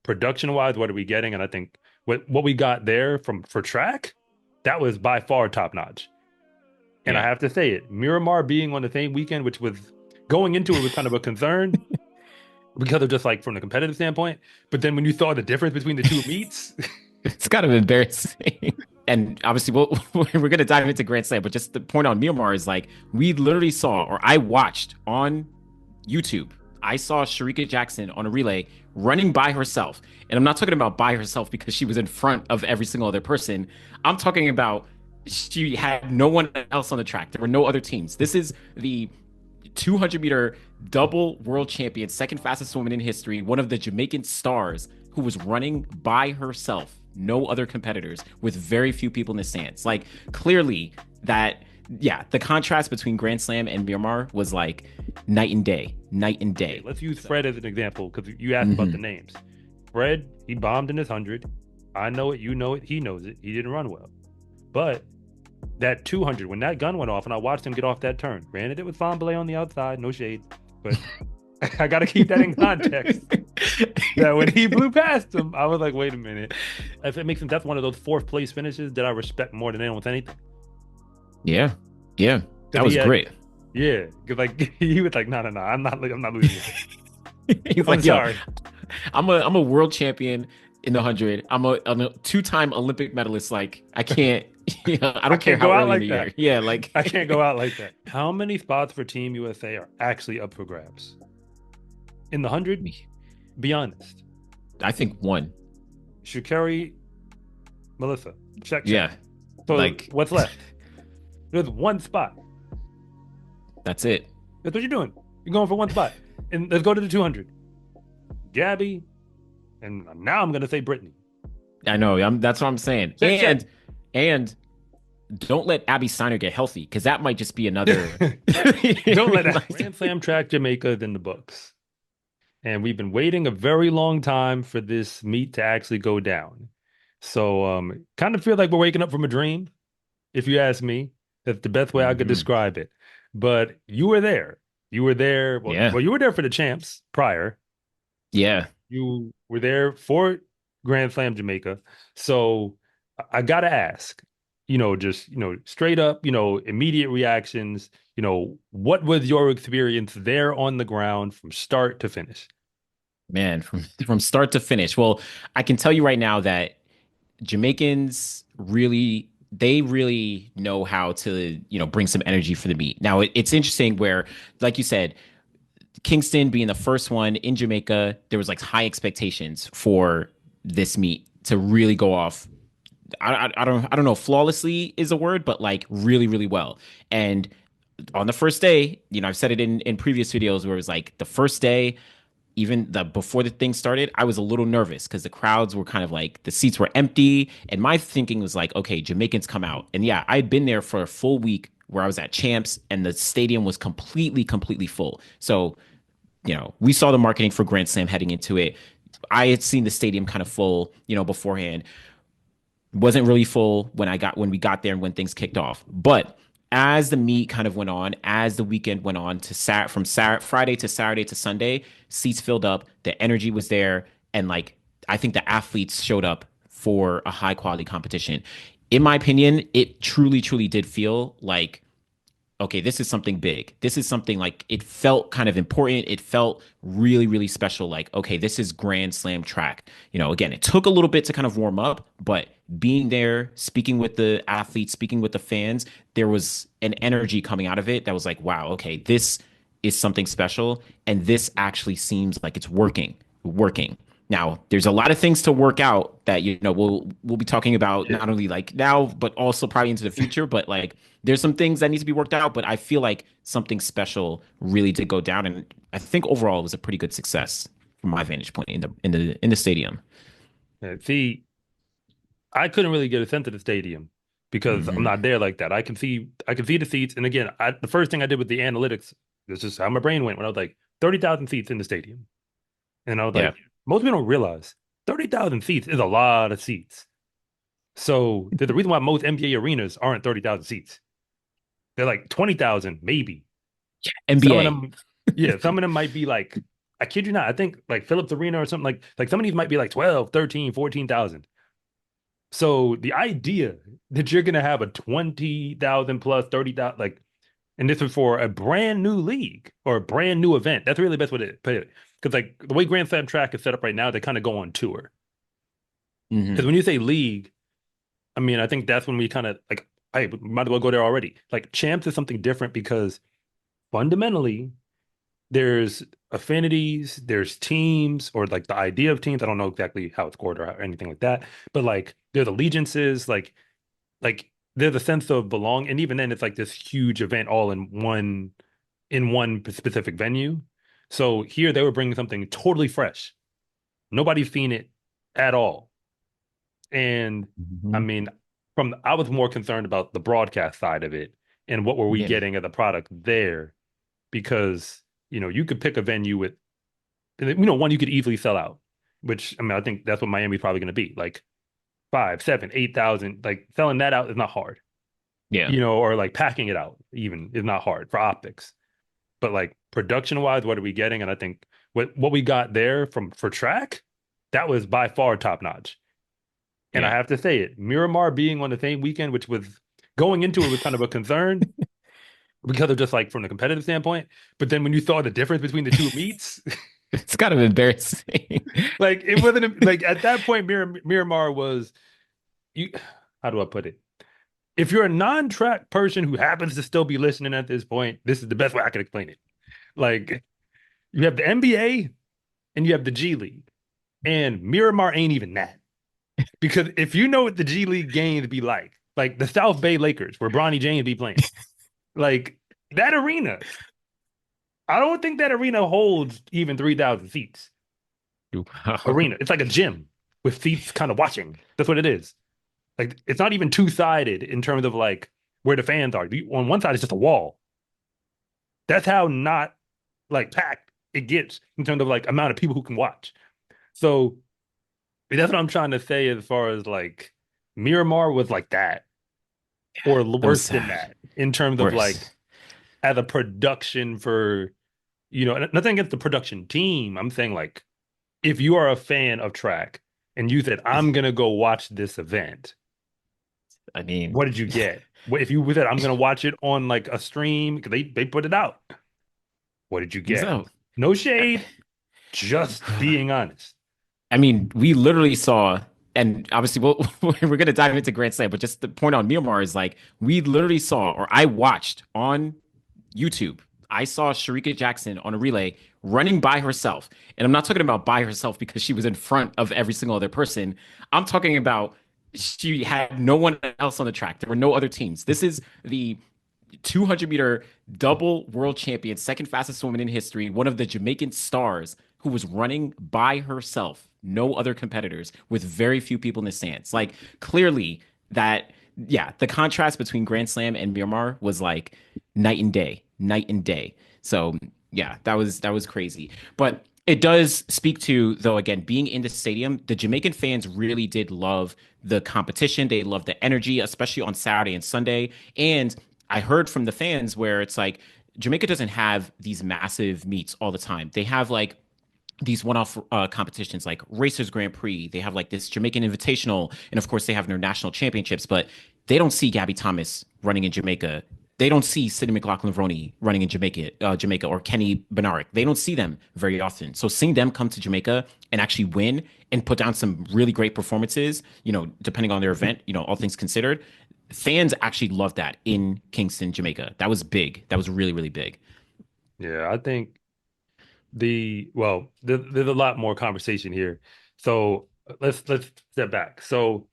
production wise, what are we getting? And I think what we got there for track, that was by far top notch. And I Yeah. have to say it, Miramar being on the same weekend, which was going into it was kind of a concern because of just like from the competitive standpoint. But then when you saw the difference between the two meets, It's kind of embarrassing. And obviously, we're going to dive into Grand Slam, but just the point on Myanmar is like, we literally saw, or I watched on YouTube, I saw Sharika Jackson on a relay running by herself. And I'm not talking about by herself because she was in front of every single other person. I'm talking about she had no one else on the track. There were no other teams. This is the 200-meter double world champion, second fastest woman in history, one of the Jamaican stars who was running by herself, no other competitors, with very few people in the stands. Like, clearly, that, yeah, the contrast between Grand Slam and Myanmar was like night and day, night and okay, day. let's use So, Fred as an example because you asked about the mhm. names. Fred, he bombed in his 100. I know it, you know it, he knows it. He didn't run well. But that 200, when that gun went off and I watched him get off that turn, granted, it was Famble on the outside, no shade, but I got to keep that in context. That when he blew past him, I was like, wait a minute. If it makes sense, that's one of those fourth place finishes that I respect more than anyone with anything. Yeah, yeah, that Because he was had, great. yeah, because like he was like, no, no, no, I'm not losing this. He's I'm like, yo, sorry. I'm a world champion in the 100. I'm a two-time Olympic medalist. Like, I can't, I I don't care can't how go out early in the like that. year. Yeah, like, I can't go out like that. How many spots for Team USA are actually up for grabs? In the 100? Be honest. I think one. Shukari, Melissa, check, check. Yeah, So like, what's left? There's one spot. that's it. That's what you're doing. You're going for one spot. And let's go to the 200. Gabby, and now I'm going to say Brittany. I know. That's what I'm saying. Check, check. And don't let Abby Steiner get healthy because that might just be another. Don't let that Like, Grand Slam track Jamaica in the books. And we've been waiting a very long time for this meet to actually go down. So kind of feel like we're waking up from a dream, if you ask me. That's the best way I could mhm. describe it. But you were there. You were there. Yeah, You were there for the champs prior. yeah. You were there for Grand Slam Jamaica. So I gotta ask, just straight up, immediate reactions. What was your experience there on the ground from start to finish? Man, from start to finish. Well, I can tell you right now that Jamaicans really they really know how to, bring some energy for the meet. Now, it's interesting where, like you said, Kingston being the first one in Jamaica, there was like high expectations for this meet to really go off. I don't know if flawlessly is a word, but like really, really well. And on the first day, I've said it in previous videos where it was like the first day, even the before the thing started, I was a little nervous because the crowds were kind of like the seats were empty, and my thinking was like, okay, Jamaicans come out, and yeah, I'd been there for a full week where I was at Champs, and the stadium was completely, completely full. So we saw the marketing for Grand Slam heading into it. I had seen the stadium kind of full, beforehand. Wasn't really full when we got there and when things kicked off. But as the meet kind of went on, as the weekend went on to Friday to Saturday to Sunday, seats filled up, the energy was there, and like I think the athletes showed up for a high quality competition. In my opinion, it truly, truly did feel like okay, this is something big. This is something like it felt kind of important. It felt really, really special. Like, okay, this is Grand Slam track. Again, it took a little bit to kind of warm up, but being there, speaking with the athletes, speaking with the fans, there was an energy coming out of it that was like, wow, okay, this is something special. And this actually seems like it's working. Now, there's a lot of things to work out that we'll be talking about Yeah. not only like now, but also probably into the future. But like, there's some things that need to be worked out. But I feel like something special really did go down, and I think overall it was a pretty good success from my vantage point in the stadium. Yeah. See, I couldn't really get a sense of the stadium because I'm Hmm. not there like that. I can see the seats. And again, the first thing I did with the analytics, this is how my brain went when I was like 30,000 seats in the stadium. And I was Yeah, like, most people don't realize 30,000 seats is a lot of seats. So there's a reason why most NBA arenas aren't 30,000 seats. They're like 20,000, maybe. Some of NBA. them, yeah, some of them might be like I kid you not. I think like Phillips Arena or something like some of these might be like 12, 13, 14,000. So the idea that you're gonna have a 20,000 plus 30,000 like, and this is for a brand new league or a brand new event. That's really the best way to put it. Because like the way Grand Slam track is set up right now, they kind of go on tour. Because Hmm. when you say league, I mean I think that's when we kind of like, hey, we might as well go there already. Like champs is something different because fundamentally there's affinities, there's teams, or like the idea of teams. I don't know exactly how it's scored or anything like that, but like there's allegiances, like there's a sense of belong, and even then, it's like this huge event all in one specific venue. So here they were bringing something totally fresh. Nobody's seen it at all, and I Hmm. mean, I was more concerned about the broadcast side of it and what were we Yeah. getting as a product there because you could pick a venue with one you could easily sell out, which I mean I think that's what Miami's probably going to be like 5, 7, 8,000. Like selling that out is not hard, Yeah. or like packing it out even is not hard for optics. But like production wise, what are we getting? And I think what we got there for track, that was by far top notch. And I Yeah. have to say it, Miramar being on the same weekend, which was going into it was kind of a concern because of just like from the competitive standpoint. But then when you saw the difference between the two meets, It's kind of embarrassing. like it wasn't like at that point, Miramar was you. How do I put it? If you're a non-track person who happens to still be listening at this point, this is the best way I can explain it. Like you have the NBA and you have the G League, and Miramar ain't even that. Because if you know what the G League games be like the South Bay Lakers, where Bronny James be playing, like that arena, I don't think that arena holds even 3,000 seats. Wow. Arena, it's like a gym with seats kind of watching. That's what it is. Like it's not even two-sided in terms of like where the fans are. On one side, it's just a wall. That's how not like packed it gets in terms of like amount of people who can watch. So that's what I'm trying to say as far as like Miramar was like that or That was worse than sad. that in terms of Worse. like as a production for nothing against the production team. I'm saying like if you are a fan of track and you said I'm gonna go watch this event, I mean, what did you get? What if you said I'm gonna watch it on like a stream because they put it out? What did you get? so No shade, just being honest. I mean, we literally saw, and obviously we're going to dive into Grand Slam, but just the point on Myanmar is like we literally saw, or I watched on YouTube. I saw Sharika Jackson on a relay running by herself, and I'm not talking about by herself because she was in front of every single other person. I'm talking about she had no one else on the track. There were no other teams. This is the 200-meter double world champion, second fastest woman in history, one of the Jamaican stars who was running by herself, no other competitors, with very few people in the stands. Like clearly that, yeah, the contrast between Grand Slam and Miramar was like night and day, night and day. So yeah, that was crazy. But it does speak to, though, again, being in the stadium, the Jamaican fans really did love the competition. They loved the energy, especially on Saturday and Sunday. And I heard from the fans where it's like Jamaica doesn't have these massive meets all the time. They have like these one-off competitions like Racers Grand Prix. They have like this Jamaican Invitational, and of course they have their national championships. But they don't see Gabby Thomas running in Jamaica. They don't see Sidney McLaughlin-Roney running in Jamaica, or Kenny Bednarek. They don't see them very often. So seeing them come to Jamaica and actually win and put down some really great performances, depending on their event, all things considered, fans actually loved that in Kingston, Jamaica. That was big. That was really, really big. Yeah, I think there's a lot more conversation here. So let's step back. So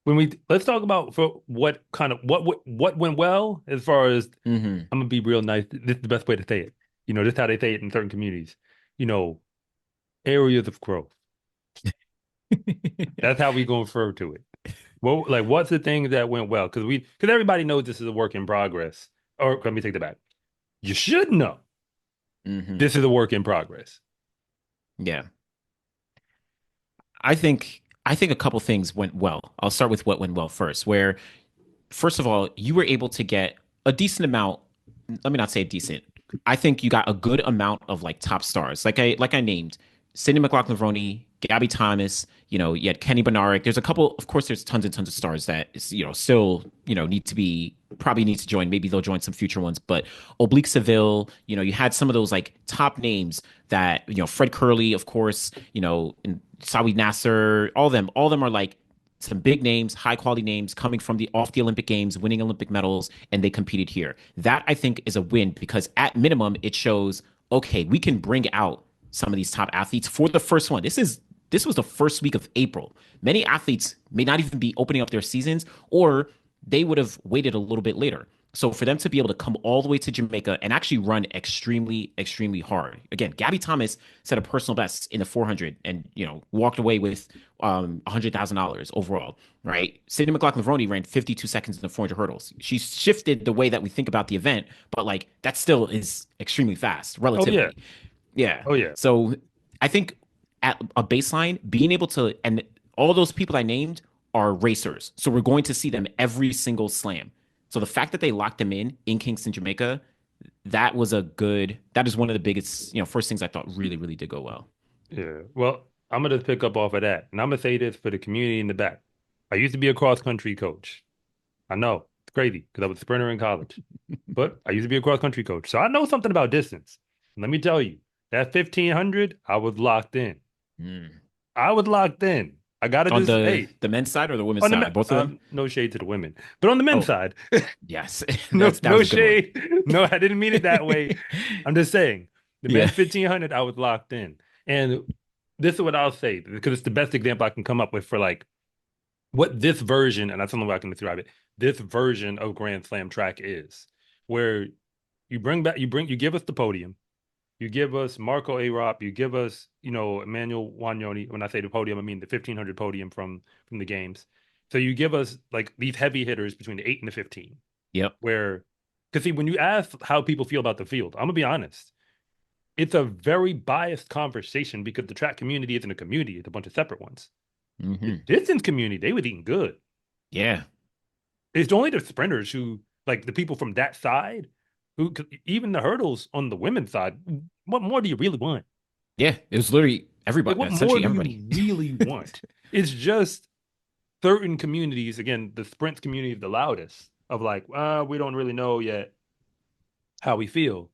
let's talk about for what went well as far as Hmm. I'm gonna be real nice. This is the best way to say it. This is how they say it in certain communities. You know, areas of growth. That's how we gonna refer to it. Well, like what's the thing that went well? Because everybody knows this is a work in progress. Or let me take that back. You should know Hmm. this is a work in progress. Yeah. I think a couple things went well. I'll start with what went well first, where first of all, you were able to get a decent amount, let me not say decent. I think you got a good amount of like top stars, like I named Sidney McLaughlin-Roney, Gabby Thomas. You had Kenny Bednarek. There's a couple, of course. There's tons and tons of stars that still need to be probably need to join. Maybe they'll join some future ones. But Oblique Seville, you had some of those like top names that Fred Curley, of course, and Sawi Nasser. All of them are like some big names, high quality names coming from the off the Olympic Games, winning Olympic medals, and they competed here. That I think is a win because at minimum it shows okay, we can bring out some of these top athletes for the first one. This was the first week of April. Many athletes may not even be opening up their seasons, or they would have waited a little bit later. So for them to be able to come all the way to Jamaica and actually run extremely, extremely hard. Again, Gabby Thomas set a personal best in the 400 and walked away with $100,000 overall. Right? Sidney McLaughlin-Roney ran 52 seconds in the 400 hurdles. She shifted the way that we think about the event, but like that still is extremely fast, Oh relatively. yeah. Yeah. Oh yeah. So I think at a baseline, being able to, and all those people I named are racers. So we're going to see them every single slam. So the fact that they locked them in Kingston, Jamaica, that is one of the biggest, first things I thought really, really did go well. Yeah. Well, I'm gonna pick up off of that, and I'm gonna say this for the community in the back. I used to be a cross country coach. I know it's crazy because I was a sprinter in college, but I used to be a cross country coach, so I know something about distance. Let me tell you, that 1500, I was locked in. Mm. I was locked in. I gotta On just the hey the men's side or the women's on the side, both of them. no shade to the women, but on the men's Oh, side, yes, no that was a good one. shade. No, I didn't mean it that way. I'm just saying the Yeah. men's 1500, I was locked in, and this is what I'll say because it's the best example I can come up with for like what this version, and that's the only way I can describe it. This version of Grand Slam track is where you give us the podium. You give us Marco Arop. You give us, Emmanuel Wanyoni. When I say the podium, I mean the 1500 podium from the games. So you give us like these heavy hitters between the 8 and the 15. Yep. Where, because see, when you ask how people feel about the field, I'm gonna be honest, it's a very biased conversation because the track community isn't a community; it's a bunch of separate ones. The Hmm. distance community, they was eating good. Yeah. It's only the sprinters who, like the people from that side, who even the hurdles on the women's side. What more do you really want? Yeah. It was literally Like, everybody, what more essentially do everybody. you really want? It's just certain communities, again, the sprints community is the loudest of like, we don't really know yet how we feel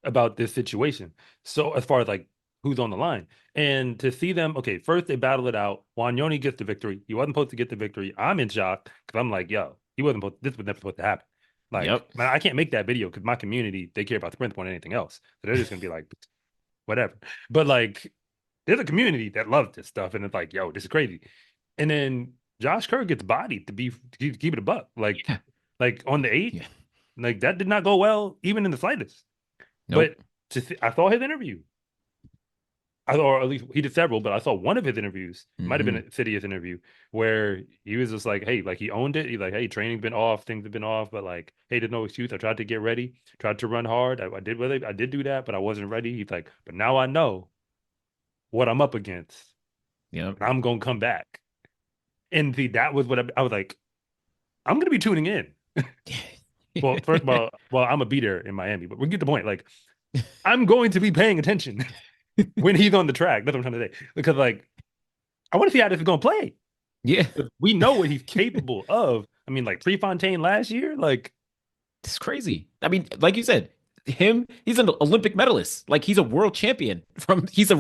about this situation. So as far as like who's on the line. And to see them, okay, first they battle it out. Wanyoni gets the victory. He wasn't supposed to get the victory. I'm in shock because I'm like, yo, he wasn't supposed this was never supposed to happen. Like, Yep. man, I can't make that video because my community, they care about sprint more than anything else. So they're just gonna be like, whatever. But like there's a community that loves this stuff, and it's like, yo, this is crazy. And then Josh Kerr gets bodied to keep it a buck. Yeah. Like on the eight, Yeah. like that did not go well, even in the slightest. But Nope. I saw his interview. Or at least he did several, but I saw one of his interviews. It might have been Hmm. a Sidious interview where he was just like, "Hey, like he owned it. He's like, hey, training's been off, things have been off, but like, hey, there's no excuse. I tried to get ready, tried to run hard. I did do that, but I wasn't ready. He's like, but now I know what I'm up against, Yep. and I'm gonna come back. And see, that was what I was like. I'm gonna be tuning in. Well, first of all, I'm gonna be there in Miami, but we get the point. Like, I'm going to be paying attention when he's on the track. That's what I'm trying to say. Because like I want to see how this is gonna play. Yeah. We know what he's capable of. I mean, like Prefontaine last year, like It's crazy. I mean, like you said, he's an Olympic medalist. Like he's a world champion he's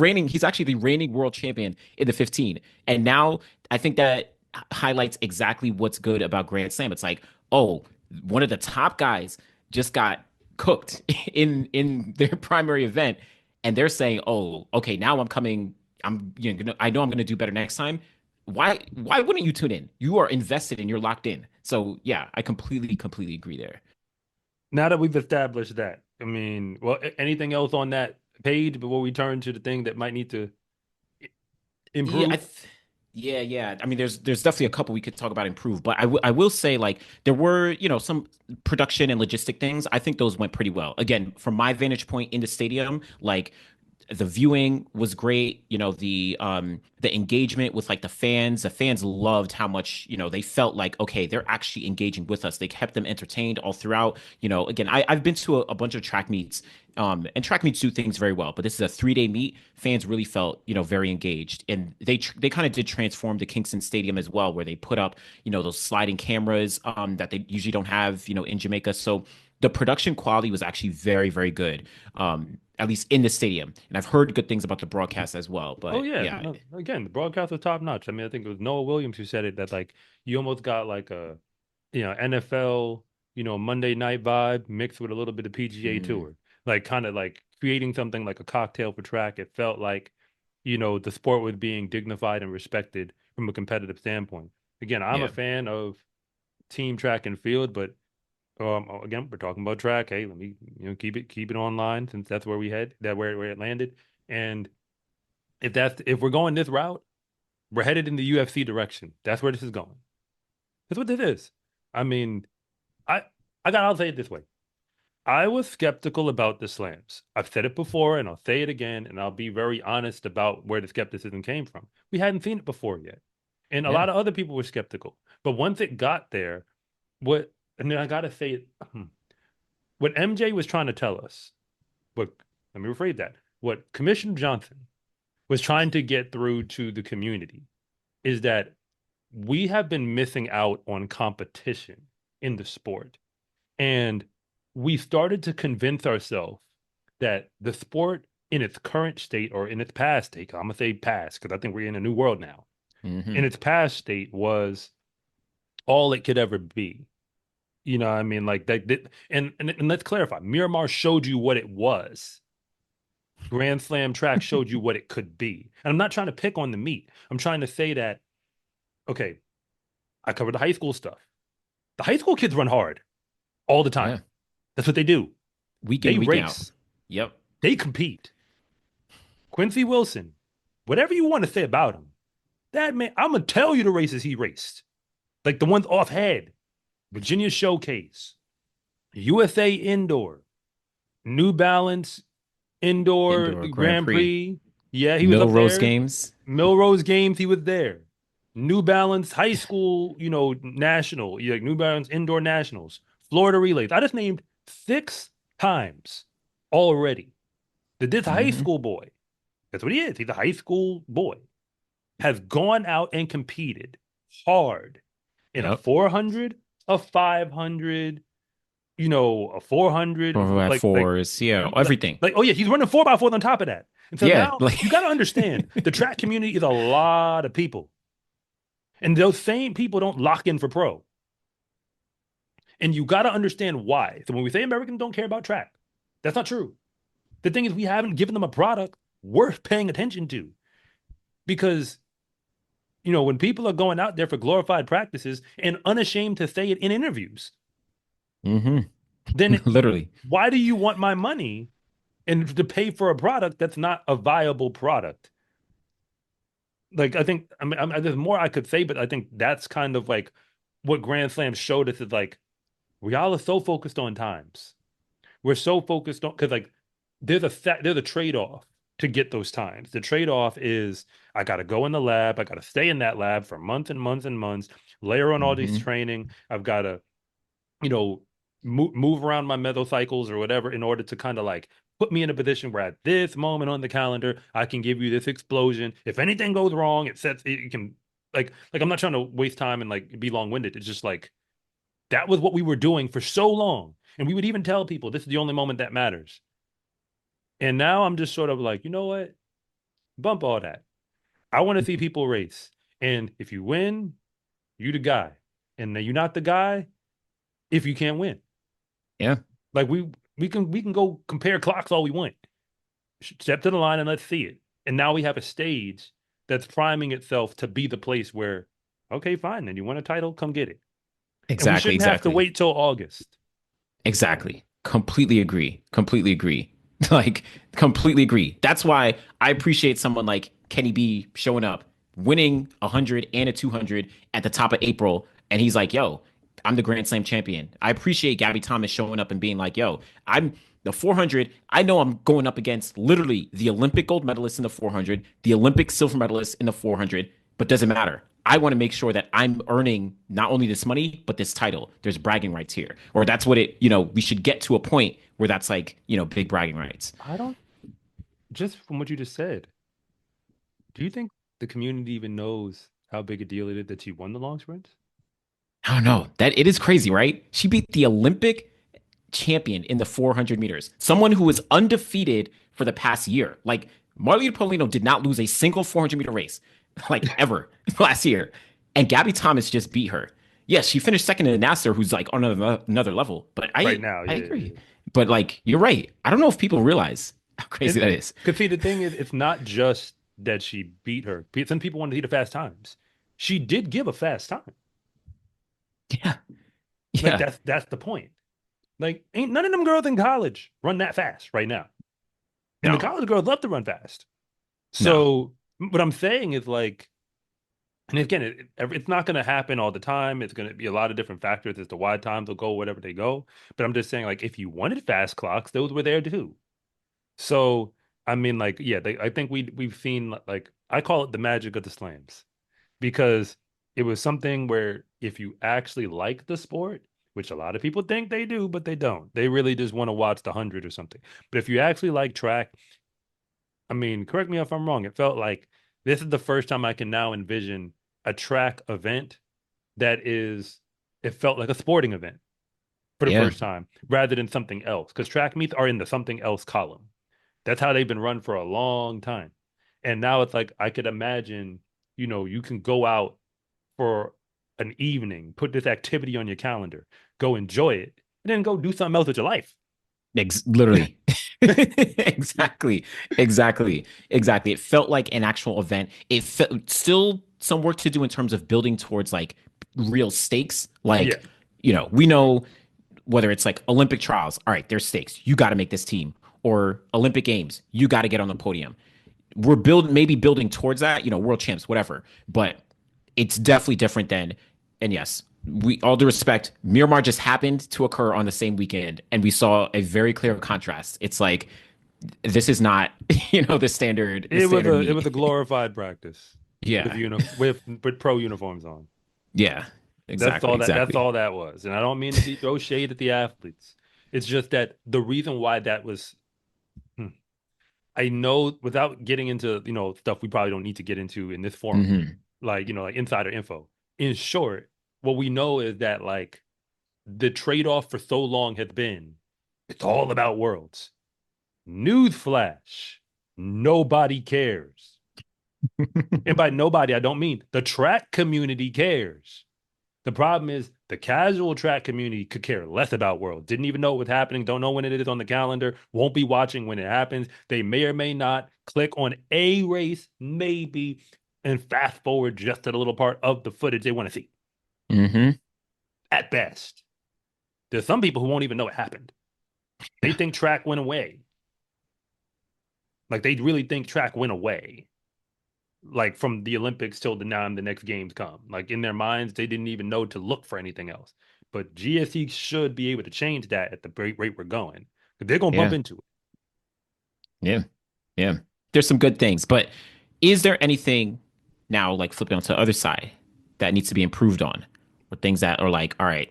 actually the reigning world champion in the 15. And now I think that highlights exactly what's good about Grand Slam. It's like, oh, one of the top guys just got cooked in their primary event. And they're saying, oh, okay, now I'm coming. I know I'm gonna do better next time. Why wouldn't you tune in? You are invested and you're locked in. So yeah, I completely agree there. now that we've established that, I mean, well, anything else on that page before we turn to the thing that might need to Yeah, improve? yeah. I mean, there's definitely a couple we could talk about improve, but I will say like there were some production and logistic things. I think those went pretty well. Again, from my vantage point in the stadium, like the viewing was great. The engagement with like the fans. The fans loved how much they felt like okay, they're actually engaging with us. They kept them entertained all throughout. Again, I've been to a bunch of track meets And track meets do things very well, but this is a 3-day meet. Fans really felt, very engaged, and they kind of did transform the Kingston Stadium as well, where they put up, those sliding cameras that they usually don't have, in Jamaica. So the production quality was actually very, very good, at least in the stadium. And I've heard good things about the broadcast as well. Oh But yeah, yeah, no, again, the broadcast was top notch. I mean, I think it was Noah Williams who said it that like you almost got like a NFL Monday night vibe mixed with a little bit of PGA mm, Tour, like kind of like creating something like a cocktail for track. It felt like the sport was being dignified and respected from a competitive standpoint. Again, I'm a yeah, fan of team track and field, but again, we're talking about track. Hey, let me keep it online since that's where we head, that where it landed. And if we're going this route, we're headed in the UFC direction. That's where this is going. That's what this is. I mean, I I'll say it this way. I was skeptical about the slams. I've said it before and I'll say it again, and I'll be very honest about where the skepticism came from. We hadn't seen it before yet. And a yeah, lot of other people were skeptical. But once it got there, and then I gotta say it, what MJ was trying to tell us, what let me rephrase that. What Commissioner Johnson was trying to get through to the community is that we have been missing out on competition in the sport. And we started to convince ourselves that the sport in its current state or in its past state, I'm going to say past because I think we're in a new world now. In hmm its past state was all it could ever be. You know what I mean? Like that, and let's clarify. Miramar showed you what it was. Grand Slam track showed you what it could be. And I'm not trying to pick on the meat. I'm trying to say that, okay, I covered the high school stuff. The high school kids run hard all the time. yeah. That's what they do. Week They in, week out. race. Yep. They compete. Quincy Wilson, whatever you want to say about him, that man, I'm gonna tell you the races he raced, like the ones off head, Virginia Showcase, USA Indoor, New Balance Indoor Indoor Grand Grand Prix, Prix. Yeah, he was up Milrose there. games. Milrose Games, he was there. New Balance High School, national, like New Balance Indoor Nationals, Florida Relays. I just named 6 times already. This high hmm school boy, that's what he is. He's a high school boy, has gone out and competed hard in a Yep. 400, a 500, a 400, Over at fours. Yeah. Everything. oh yeah, he's running 4x4 on top of that. And so Yeah. now Like, you got to understand the track community is a lot of people. And those same people don't lock in for pro. And you got to understand why. So when we say Americans don't care about track, that's not true. The thing is, we haven't given them a product worth paying attention to because, when people are going out there for glorified practices and unashamed to say it in interviews, hmm then literally. why do you want my money and to pay for a product that's not a viable product? Like, I think, there's more I could say, but I think that's kind of like what Grand Slam showed us is like, we all are so focused on times. We're so focused on, because like, there's a trade-off to get those times. The trade-off is I got to go in the lab. I got to stay in that lab for months and months and months, layer on all these hmm training. I've got to, you know, move around my mesocycles or whatever in order to kind of like put me in a position where at this moment on the calendar, I can give you this explosion. If anything goes wrong, it can like I'm not trying to waste time and like be long-winded. It's just like that was what we were doing for so long. And we would even tell people this is the only moment that matters. And now I'm just sort of like, you know what? Bump all that. I want to see people race. And if you win, you the guy. And then you're not the guy if you can't win. Yeah. Like we can go compare clocks all we want. Step to the line and let's see it. And now we have a stage that's priming itself to be the place where, okay, fine, then you want a title, come get it. And we Exactly. shouldn't have to Exactly. wait till August. Exactly. Completely agree. Completely agree. Like, completely agree. That's why I appreciate someone like Kenny B showing up, winning 100 and a 200 at the top of April. And he's like, yo, I'm the Grand Slam champion. I appreciate Gabby Thomas showing up and being like, yo, I'm the 400. I know I'm going up against literally the Olympic gold medalist in the 400, the Olympic silver medalist in the 400, but doesn't matter. I want to make sure that I'm earning not only this money, but this title. There's bragging rights here. Or that's what it, we should get to a point where that's like, big bragging rights. I don't, just from what you just said, do you think the community even knows how big a deal it is that she won the long sprint? I don't know. That it is crazy, right? She beat the Olympic champion in the 400 meters, someone who was undefeated for the past year. Like Marlene Polino did not lose a single 400-meter race, like ever last year. And Gabby Thomas just beat her. Yes, she finished second in Nasser, who's like on another level. But Right I now, I yeah, agree. yeah. But like you're right. I don't know if people realize how crazy And that is. because see, the thing is, it's not just that she beat her. Some people want to see the fast times. She did give a fast time. Yeah, Like yeah, that's the point. Like, ain't none of them girls in college run that fast right now. And the no, college girls love to run fast. no, So what I'm saying is like, and again, it's not going to happen all the time. It's going to be a lot of different factors as to why times will go whatever they go. But I'm just saying, like, if you wanted fast clocks, those were there too. So I mean, like, yeah, I think we've seen like I call it the magic of the slams because it was something where if you actually like the sport, which a lot of people think they do, but they don't. They really just want to watch the 100 or something. But if you actually like track, I mean, correct me if I'm wrong. It felt like this is the first time I can now envision a track event that is, it felt like a sporting event for the yeah, first time rather than something else. Because track meets are in the something else column. That's how they've been run for a long time. And now it's like I could imagine, you can go out for an evening, put this activity on your calendar, go enjoy it, and then go do something else with your life. Literally. Exactly. Exactly. Exactly. It felt like an actual event. It felt still some work to do in terms of building towards like real stakes. Yeah. Like, we know whether it's like Olympic trials, all right, there's stakes. You got to make this team. Or Olympic Games, you got to get on the podium. We're maybe building towards that, world champs, whatever. But it's definitely different than, and yes, we all due respect, Miramar just happened to occur on the same weekend, and we saw a very clear contrast. It's like this is not, the standard, the It was standard a it was meet. a glorified practice with Yeah, with pro uniforms on. yeah, That's exactly, all that's exactly. all that was. And I don't mean to throw shade at the athletes. It's just that the reason why that was hmm, I know without getting into, stuff we probably don't need to get into in this forum, Hmm. like, like insider info. In short, what we know is that like the trade-off for so long has been it's all about worlds. Newsflash. Nobody cares. And by nobody, I don't mean the track community cares. The problem is the casual track community could care less about World. Didn't even know what was happening. Don't know when it is on the calendar. Won't be watching when it happens. They may or may not click on a race, maybe, and fast forward just to the little part of the footage they want to see. Hmm. At best, there's some people who won't even know it happened. They think track went away. Like they really think track went away. Like from the Olympics till the time the next games come. Like in their minds, they didn't even know to look for anything else. But GST should be able to change that at the rate we're going. They're gonna bump Yeah, into it. yeah, yeah. There's some good things, but is there anything now, like flipping onto the other side, that needs to be improved on, or things that are like, all right,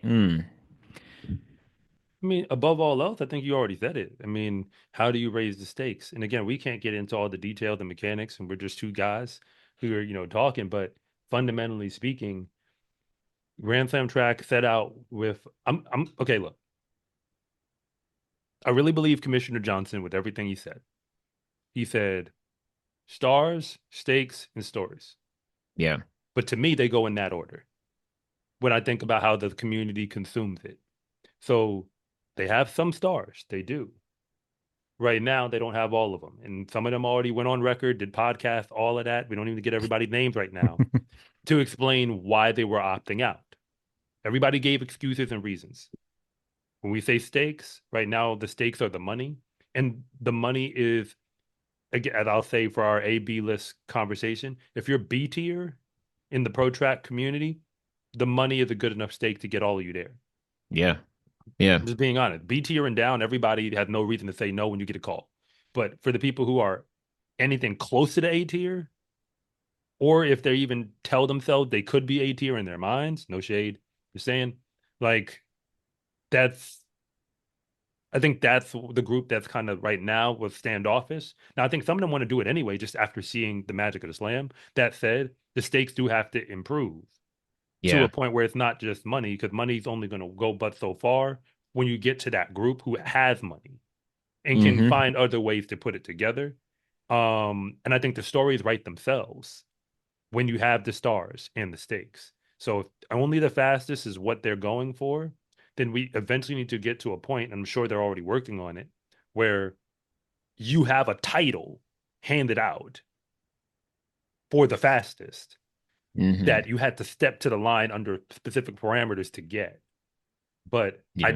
I mean, above all else, I think you already said it. I mean, how do you raise the stakes? And again, we can't get into all the details and mechanics, and we're just two guys who are, talking. But fundamentally speaking, Grand Slam track set out with I'm okay, look. I really believe Commissioner Johnson with everything he said. He said stars, stakes, and stories. yeah, But to me, they go in that order when I think about how the community consumes it. So they have some stars, they do. Right now, they don't have all of them. And some of them already went on record, did podcasts, all of that. We don't even get everybody's names right now to explain why they were opting out. Everybody gave excuses and reasons. When we say stakes, right now, the stakes are the money. And the money is, again, as I'll say for our A/B list conversation, if you're B tier in the pro track community, the money is a good enough stake to get all of you there. yeah, yeah. I'm just being honest. B tier and down, everybody has no reason to say no when you get a call. But for the people who are anything close to the A tier, or if they even tell themselves they could be A tier in their minds, no shade, just saying, like that's I think that's the group that's kind of right now with standoffish. Now, I think some of them want to do it anyway, just after seeing the magic of the slam. That said, the stakes do have to improve to a Yeah. point where it's not just money, because money's only going to go but so far when you get to that group who has money and can Hmm. find other ways to put it together. And I think the stories write themselves when you have the stars and the stakes. So if only the fastest is what they're going for, then we eventually need to get to a point, and I'm sure they're already working on it, where you have a title handed out for the fastest Hmm. that you had to step to the line under specific parameters to get. But Yeah.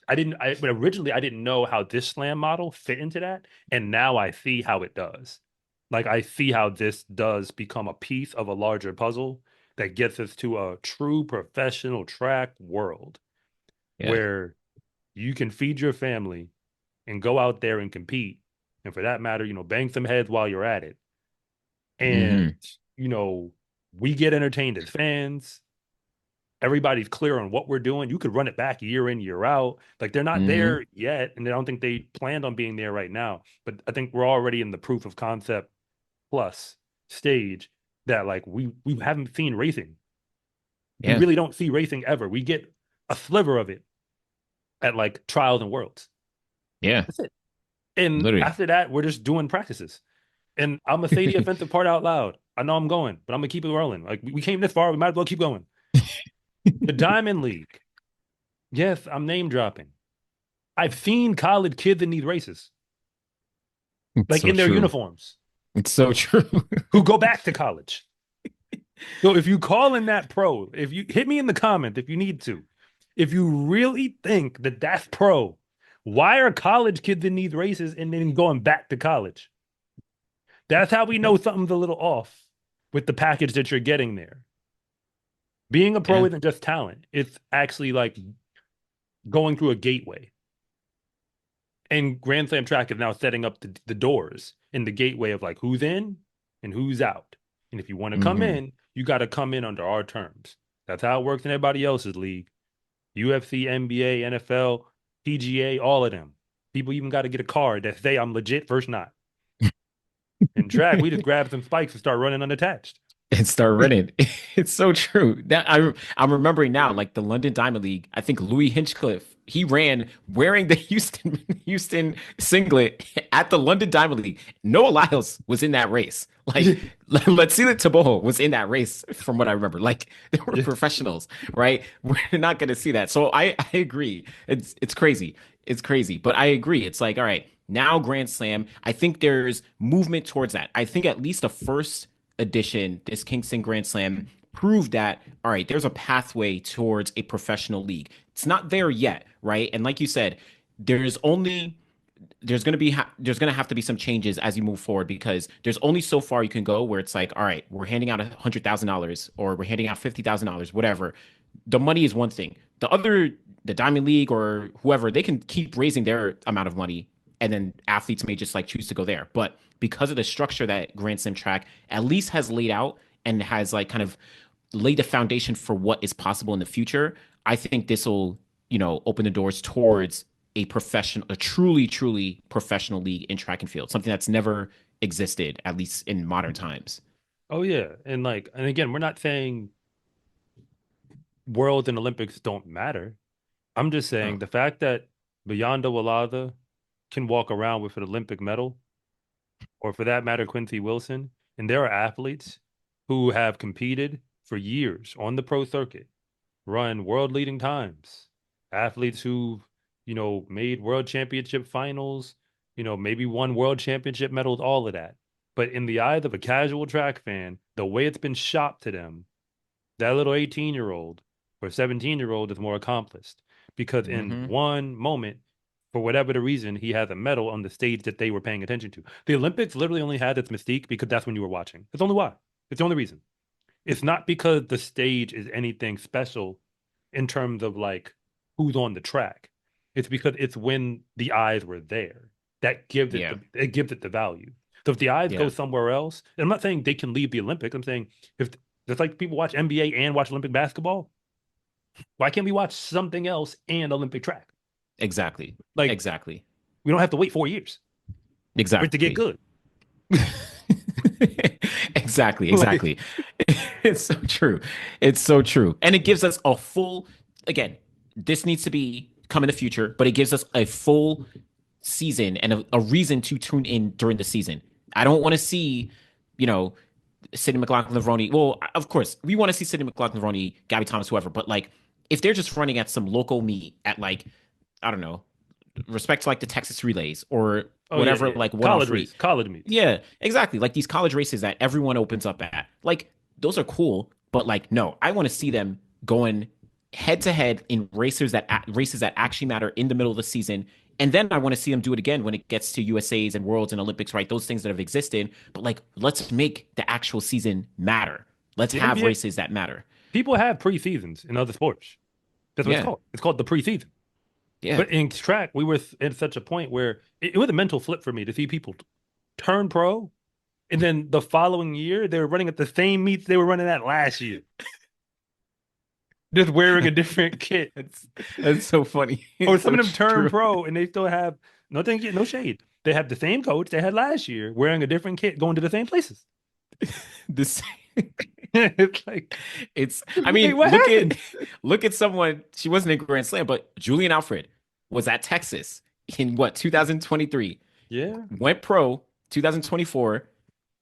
but originally I didn't know how this slam model fit into that. And now I see how it does. Like I see how this does become a piece of a larger puzzle that gets us to a true professional track world Yeah. where you can feed your family and go out there and compete. And for that matter, bang some heads while you're at it. And, Hmm. you know, we get entertained as fans. Everybody's clear on what we're doing. You could run it back year in, year out. Like they're not Hmm. there yet, and I don't think they planned on being there right now. But I think we're already in the proof of concept plus stage that like we haven't seen racing. We Yeah. really don't see racing ever. We get a sliver of it at like trials and worlds. Yeah. That's it. And Literally. after that, we're just doing practices. And I'm gonna say the offensive part out loud. I know I'm going, but I'm gonna keep it rolling. Like we came this far, we might as well keep going. The Diamond League. Yes, I'm name dropping. I've seen college kids in these races, It's like so in their true. uniforms, It's so true. who go back to college. So if you call in that pro, if you hit me in the comment if you need to, if you really think that that's pro, why are college kids in these races and then going back to college? That's how we Yeah. know something's a little off with the package that you're getting there. Being a pro Yeah. isn't just talent; it's actually like going through a gateway. And Grand Slam track is now setting up the doors in the gateway of like who's in and who's out. And if you want to come Hmm. in, you got to come in under our terms. That's how it works in everybody else's league. UFC, NBA, NFL, PGA, all of them. People even got to get a card that say I'm legit versus not. In track, we just grab some spikes and start running unattached. And start running. It's so true. That I'm remembering now, like the London Diamond League. I think Louis Hinchcliffe, he ran wearing the Houston singlet at the London Diamond League. Noah Lyles was in that race. Like Yeah. Letsila Taboho was in that race, from what I remember. Like they were Yeah. professionals, right? We're not gonna see that. So I agree. It's crazy. It's crazy. But I agree. It's like, all right, now Grand Slam. I think there's movement towards that. I think at least a first edition, this Kingston Grand Slam proved that, all right, there's a pathway towards a professional league. It's not there yet, right? And like you said, there's only there's going to have to be some changes as you move forward because there's only so far you can go where it's like, all right, we're handing out $100,000 or we're handing out $50,000, whatever. The money is one thing. The Diamond League or whoever, they can keep raising their amount of money, and then athletes may just like choose to go there. But because of the structure that Grand Slam track at least has laid out and has like kind of laid the foundation for what is possible in the future, I think this will, open the doors towards a truly professional league in track and field, something that's never existed, at least in modern times. Oh yeah. And again, we're not saying worlds and Olympics don't matter. I'm just Oh, saying the fact that Beyonda Walada can walk around with an Olympic medal, or for that matter, Quincy Wilson, and there are athletes who have competed for years on the pro circuit, run world leading times, athletes who, made world championship finals, maybe won world championship medals, all of that. But in the eyes of a casual track fan, the way it's been shopped to them, that little 18-year-old or 17-year-old is more accomplished because in mm-hmm. one moment, for whatever the reason, he has a medal on the stage that they were paying attention to. The Olympics literally only had its mystique because that's when you were watching. It's only why. It's the only reason. It's not because the stage is anything special in terms of like who's on the track. It's because it's when the eyes were there that gives it Yeah. it gives it the value. So if the eyes go Yeah. somewhere else, and I'm not saying they can leave the Olympics. I'm saying if just like people watch NBA and watch Olympic basketball, why can't we watch something else and Olympic track? Exactly. Like Exactly. we don't have to wait 4 years for it to get Exactly. good. Exactly, Like exactly. It's so true. It's so true. And it gives us a full, again, this needs to be come in the future, but it gives us a full season and a reason to tune in during the season. I don't want to see, you know, Sidney McLaughlin-Roney. Well, of course, we want to see Sidney McLaughlin-Roney, Gabby Thomas, whoever, but like if they're just running at some local meet at like, I don't know, respect to like the Texas relays or oh yeah, whatever, yeah. like one College off race, meet. college meets. Yeah, exactly. Like these college races that everyone opens up at. Like those are cool, but like no, I want to see them going head to head in races that actually matter in the middle of the season. And then I want to see them do it again when it gets to USA's and Worlds and Olympics, right? Those things that have existed. But like, let's make the actual season matter. Let's The have NBA races that matter. people have preseasons in other sports. That's what it's Yeah. called. It's called the preseason. Yeah. But in track, we were at such a point where it was a mental flip for me to see people turn pro, and then the following year they were running at the same meets they were running at last year, just wearing a different kit. That's so funny. Or It's some so of them turn true. pro and they still have no shade. They have the same coach they had last year, wearing a different kit, going to the same places. This It's like, I wait, mean, what happened? look at someone, she wasn't in Grand Slam, but Julian Alfred was at Texas in what, 2023, Yeah, went pro 2024,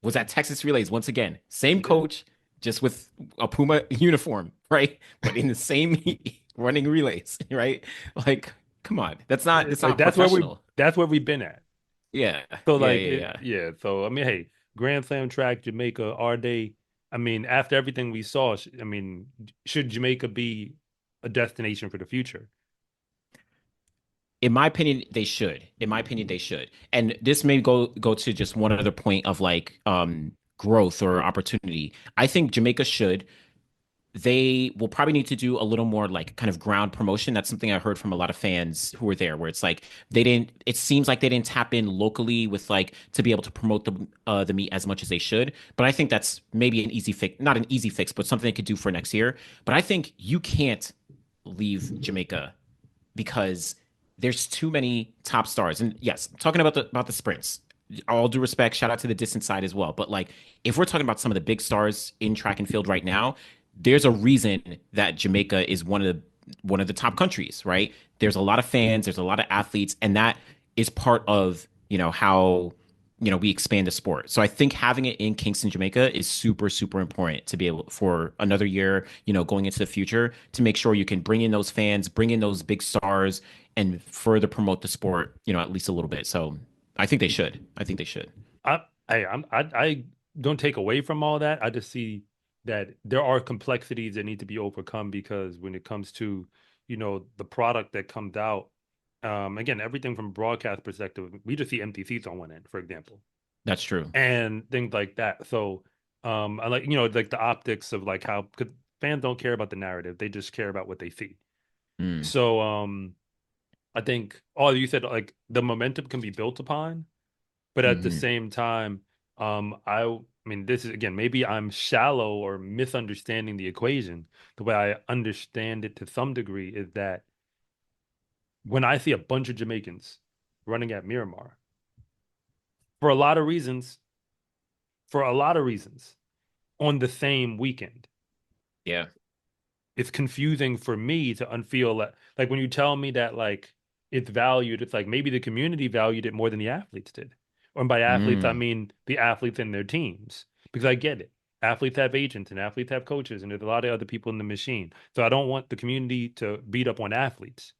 was at Texas Relays once again. Same yeah. coach, just with a Puma uniform, right? But in the same running relays, right? Like, come on. It's That's like not professional. that's where we've been at. Yeah. So Yeah, like yeah, yeah. yeah. So I mean, hey, Grand Slam track, Jamaica, are they? I mean, after everything we saw, I mean, should Jamaica be a destination for the future? In my opinion, they should. In my opinion, they should. And this may go to just one other point of like growth or opportunity. I think Jamaica should. They will probably need to do a little more like kind of ground promotion. That's something I heard from a lot of fans who were there, where it's like they didn't. It seems like they didn't tap in locally with like to be able to promote the meet as much as they should. But I think that's maybe an easy fix, not an easy fix, but something they could do for next year. But I think you can't leave Jamaica because there's too many top stars. And yes, talking about the sprints. All due respect, shout out to the distance side as well. But like, if we're talking about some of the big stars in track and field right now, there's a reason that Jamaica is one of the top countries, right? There's a lot of fans, there's a lot of athletes, and that is part of how we expand the sport. So I think having it in Kingston, Jamaica is super, super important to be able for another year, going into the future to make sure you can bring in those fans, bring in those big stars and further promote the sport, at least a little bit. So I think they should. I think they should. I don't take away from all that. I just see that there are complexities that need to be overcome because when it comes to, the product that comes out, again, everything from broadcast perspective, we just see empty seats on one end, for example, That's true. and things like that. So, I like, like the optics of like how 'cause fans don't care about the narrative; they just care about what they see. Mm, So, I think, oh, you said like the momentum can be built upon, but at the hmm same time, I mean, this is again, maybe I'm shallow or misunderstanding the equation. The way I understand it to some degree is that when I see a bunch of Jamaicans running at Miramar, for a lot of reasons, for a lot of reasons, on the same weekend, Yeah. it's confusing for me to unfeel that. Like when you tell me that like it's valued, it's like maybe the community valued it more than the athletes did. And by athletes, I Mm, mean the athletes and their teams, because I get it. Athletes have agents and athletes have coaches, and there's a lot of other people in the machine. So I don't want the community to beat up on athletes.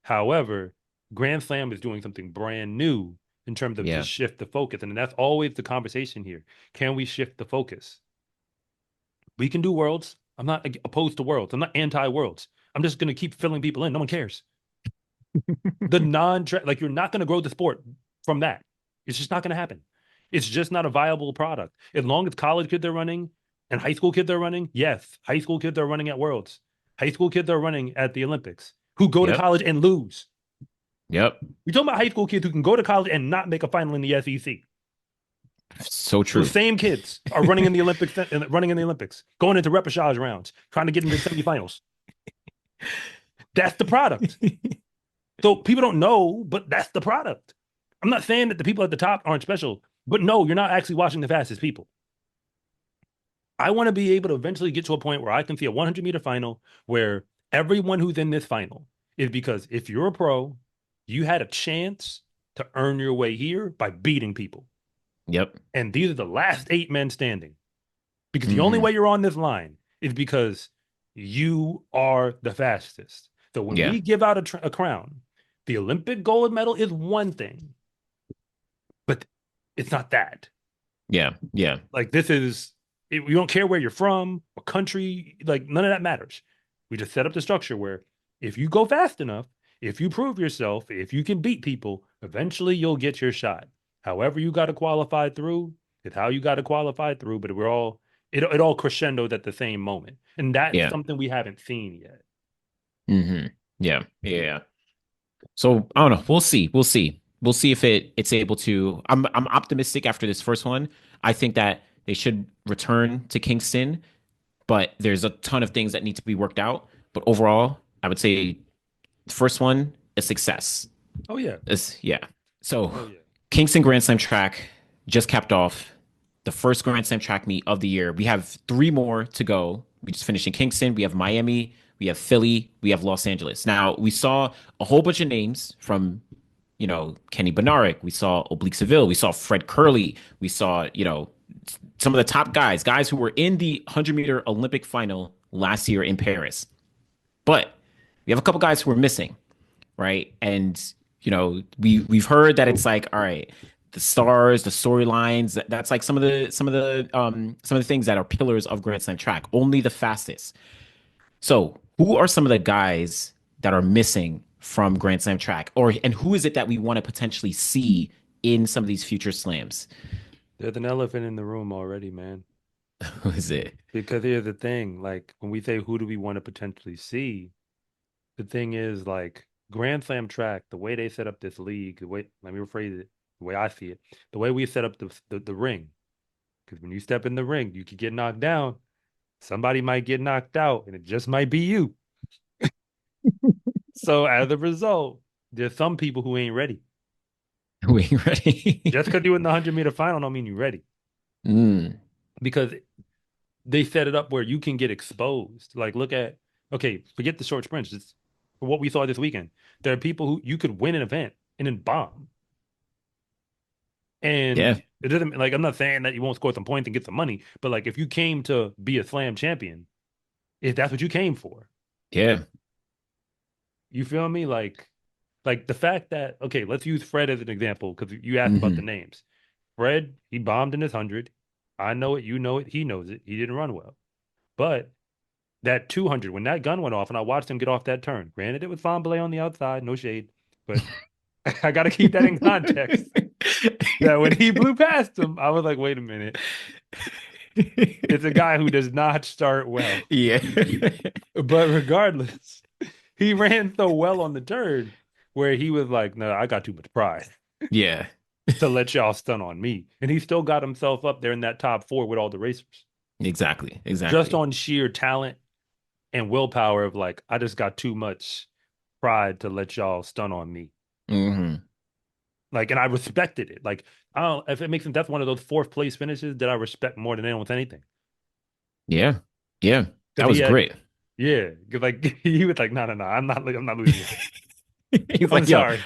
However, Grand Slam is doing something brand new in terms of to yeah. shift the focus. And that's always the conversation here. Can we shift the focus? We can do worlds. I'm not opposed to worlds. I'm not anti-worlds. I'm just going to keep filling people in. No one cares. The like you're not going to grow the sport from that. It's just not going to happen. It's just not a viable product. As long as college kids are running and high school kids are running, yes, high school kids are running at worlds. High school kids are running at the Olympics who go to Yep. college and lose. Yep. We're talking about high school kids who can go to college and not make a final in the SEC. So Those true. same kids are running in the Olympics, going into repechage rounds, trying to get into semifinals. That's the product. So people don't know, but that's the product. I'm not saying that the people at the top aren't special, but no, you're not actually watching the fastest people. I want to be able to eventually get to a point where I can see a 100-meter final where everyone who's in this final is because if you're a pro, you had a chance to earn your way here by beating people. Yep. And these are the last 8 men standing. Because the only Hmm. way you're on this line is because you are the fastest. So when Yeah. we give out a crown, the Olympic gold medal is one thing, but it's not that. Yeah. Yeah. Like this is, we don't care where you're from, what country, like none of that matters. We just set up the structure where if you go fast enough, if you prove yourself, if you can beat people, eventually you'll get your shot. However, you got to qualify through, it's how you got to qualify through, but it all crescendoed at the same moment. And that's Yeah. something we haven't seen yet. Hmm. Yeah. Yeah. So I don't know. We'll see. We'll see. We'll see if it's able to. I'm optimistic after this first one. I think that they should return to Kingston, but there's a ton of things that need to be worked out. But overall, I would say the first one a success. Oh yeah. Yeah. So Oh yeah. Kingston Grand Slam track just capped off the first Grand Slam track meet of the year. We have three more to go. We just finished in Kingston. We have Miami. We have Philly. We have Los Angeles. Now we saw a whole bunch of names from, Kenny Bednarek. We saw Oblique Seville. We saw Fred Curley. We saw, some of the top guys who were in the 100-meter Olympic final last year in Paris. But we have a couple guys who are missing, right? And we've heard that it's like, all right, the stars, the storylines, that's like some of the things that are pillars of Grand Slam track. Only the fastest. So, who are some of the guys that are missing from Grand Slam track, and who is it that we want to potentially see in some of these future slams? There's an elephant in the room already, man. Who is it? Because here's the thing, like when we say who do we want to potentially see, the thing is like Grand Slam track, the way they set up this league, the way let me rephrase it, the way I see it, the way we set up the ring. Because when you step in the ring, you could get knocked down. Somebody might get knocked out, and it just might be you. So as a result, there's some people who ain't ready. We ain't ready. Just because you're in the 100-meter final don't mean you're ready. Mm, Because they set it up where you can get exposed. Like look at okay, forget the short sprints. It's for what we saw this weekend. There are people who you could win an event and then bomb. And yeah, it doesn't like I'm not saying that you won't score some points and get some money, but like if you came to be a slam champion, if that's what you came for, yeah. you feel me? Like the fact that okay, let's use Fred as an example because you asked about the Hmm. names. Fred, he bombed in his 100. I know it, you know it, he knows it. He didn't run well. But that 200, when that gun went off and I watched him get off that turn, granted it was Famblay on the outside, no shade, but I got to keep that in context. That when he blew past him, I was like, wait a minute. It's a guy who does not start well. Yeah. But regardless, he ran so well on the turn where he was like, no, I got too much pride Yeah. to let y'all stun on me. And he still got himself up there in that top four with all the racers. Exactly. Just Exactly. on sheer talent and willpower of like, I just got too much pride to let y'all stun on me. Hmm. Like, and I respected it. Like, I don't if it makes sense, that's one of those fourth place finishes that I respect more than almost anything. Yeah. Yeah. That Because he was had, great. yeah, because like he was like, no, I'm not losing this. He's I'm like, yo, sorry.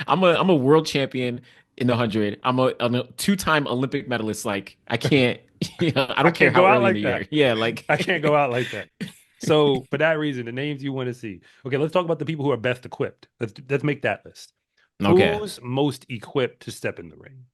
I'm a world champion in the 100. I'm a two-time Olympic medalist. Like, I can't, I I don't care can't go how out early in the like year. that. Yeah, I can't go out like that. So for that reason, the names you want to see. Okay, let's talk about the people who are best equipped. Let's make that list. okay. Who's most equipped to step in the ring?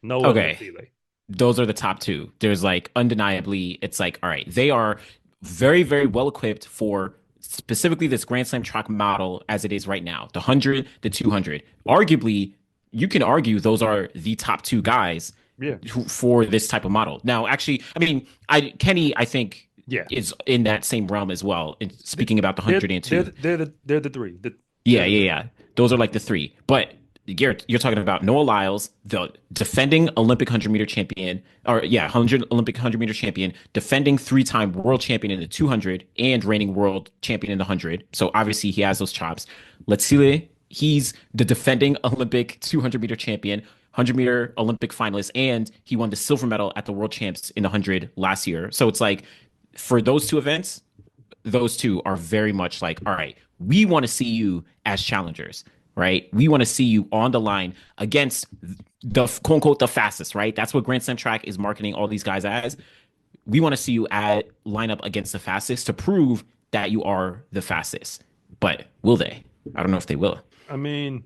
Noah and Okay. Vasily. Those are the top two. There's like undeniably, it's like, all right, they are very, very well equipped for specifically this Grand Slam track model as it is right now, the 100, the 200. Arguably, you can argue those are the top two guys Yeah, for this type of model. Now, actually, I mean, Kenny, I think yeah. is in that same realm as well. And speaking about the They're 100 and they're two, they're the three. They're yeah, the yeah, three. yeah. Those are like the three. But you're talking about Noah Lyles, the defending Olympic 100-meter champion, or yeah, 100 meter champion, defending three-time world champion in the 200 and reigning world champion in the 100. So obviously he has those chops. Letsile, he's the defending Olympic 200-meter champion, 100-meter Olympic finalist, and he won the silver medal at the world champs in the 100 last year. So it's like for those two events, those two are very much like, all right, we want to see you as challengers, right? We want to see you on the line against the quote unquote the fastest, right? That's what Grand Slam track is marketing all these guys as. We want to see you at line up against the fastest to prove that you are the fastest. But will they? I don't know if they will. I mean,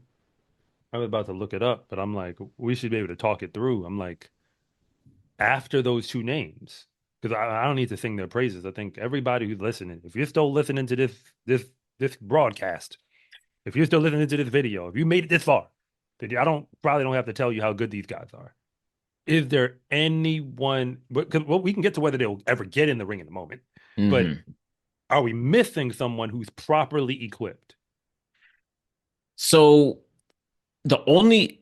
I was about to look it up, but I'm like, we should be able to talk it through. I'm like, after those two names, because I don't need to sing their praises. I think everybody who's listening, if you're still listening to this broadcast, if you're still listening to this video, if you made it this far, then I probably don't have to tell you how good these guys are. Is there anyone? Because well, we can get to whether they'll ever get in the ring in a moment, but Mm-hmm. are we missing someone who's properly equipped? So the only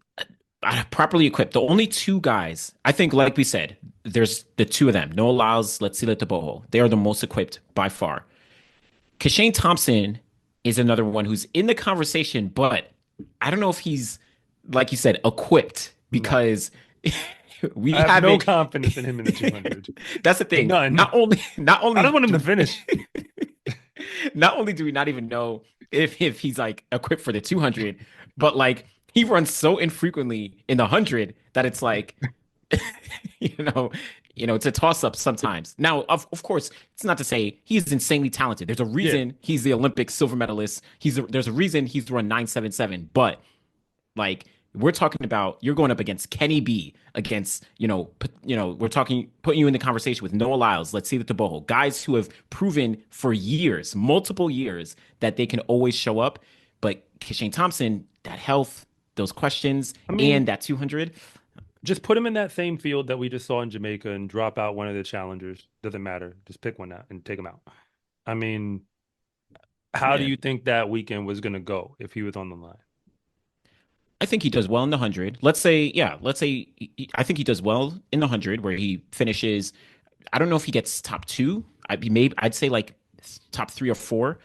properly equipped, the only two guys, I think, like we said, there's the two of them, Noah Lyles, let's see, let the Boho. They are the most equipped by far. Kashane Thompson is another one who's in the conversation, but I don't know if he's, like you said, equipped No, because we I have no haven't. confidence in him in the 200. That's the thing. None. Not I only don't want him do to finish. not only do we not even know if he's like equipped for the 200, but like he runs so infrequently in the 100 that it's like you know, it's a toss up sometimes. Now, of course, it's not to say he's insanely talented. There's a Yeah, reason he's the Olympic silver medalist. There's a reason he's run 977. But like we're talking about, you're going up against Kenny B, against we're talking putting you in the conversation with Noah Lyles. Let's see the Taboho guys who have proven for years, multiple years, that they can always show up. But Kashane Thompson, that health, those questions, I mean, and that 200. just put him in that same field that we just saw in Jamaica and drop out one of the challengers. Doesn't matter. Just pick one out and take him out. I mean, how do Yeah. you think that weekend was going to go if he was on the line? I think he does well in the 100. Let's say, yeah, I think he does well in the 100 where he finishes. I don't know if he gets top two. I'd say like top three or four,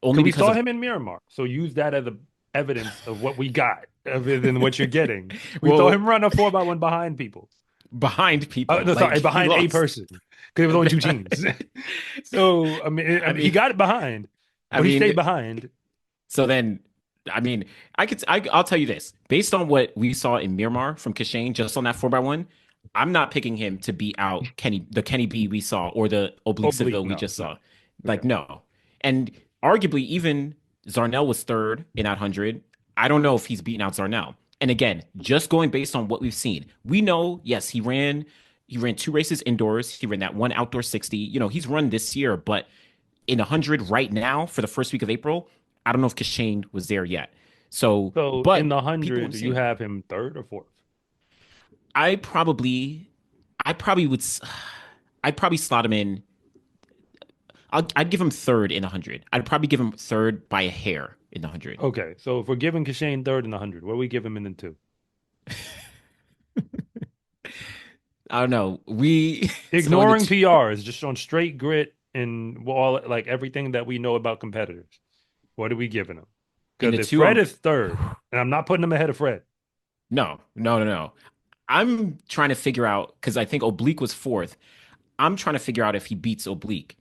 only Because we because saw of him in Miramar. So use that as a evidence of what we got other than what you're getting. We saw well, him run a 4x1 behind people. behind people. No, Like sorry, he behind a lost. person because it was only two teams. So I he mean, got it behind, I but he stayed mean, behind. so then, I mean, I'll tell you this. Based on what we saw in Miramar from Kashane, just on that 4x1, I'm not picking him to beat out the Kenny B we saw or the Oblique Oblique, Seville we no, just no, saw. yeah. Like, no. And arguably, even Zarnell was third in that 100. I don't know if he's beaten out Zarnell. And again, just going based on what we've seen, we know, yes, he ran two races indoors. He ran that one outdoor 60. He's run this year, but in 100 right now for the first week of April, I don't know if Kashane was there yet. So, So in but the people want 100, to see you him. have him third or fourth. I probably, I probably would, I'd probably slot him in. I'd give him third in 100. I'd probably give him third by a hair in the 100. Okay, so if we're giving Kashane third in the 100, what do we give him in the two? I don't know. So in the Ignoring PRs, just on straight grit and all like everything that we know about competitors. What are we giving him? in Because the if two, Fred is third, and I'm not putting him ahead of Fred. no, no, no, no. I'm trying to figure out because I think Oblique was fourth. I'm trying to figure out if he beats Oblique.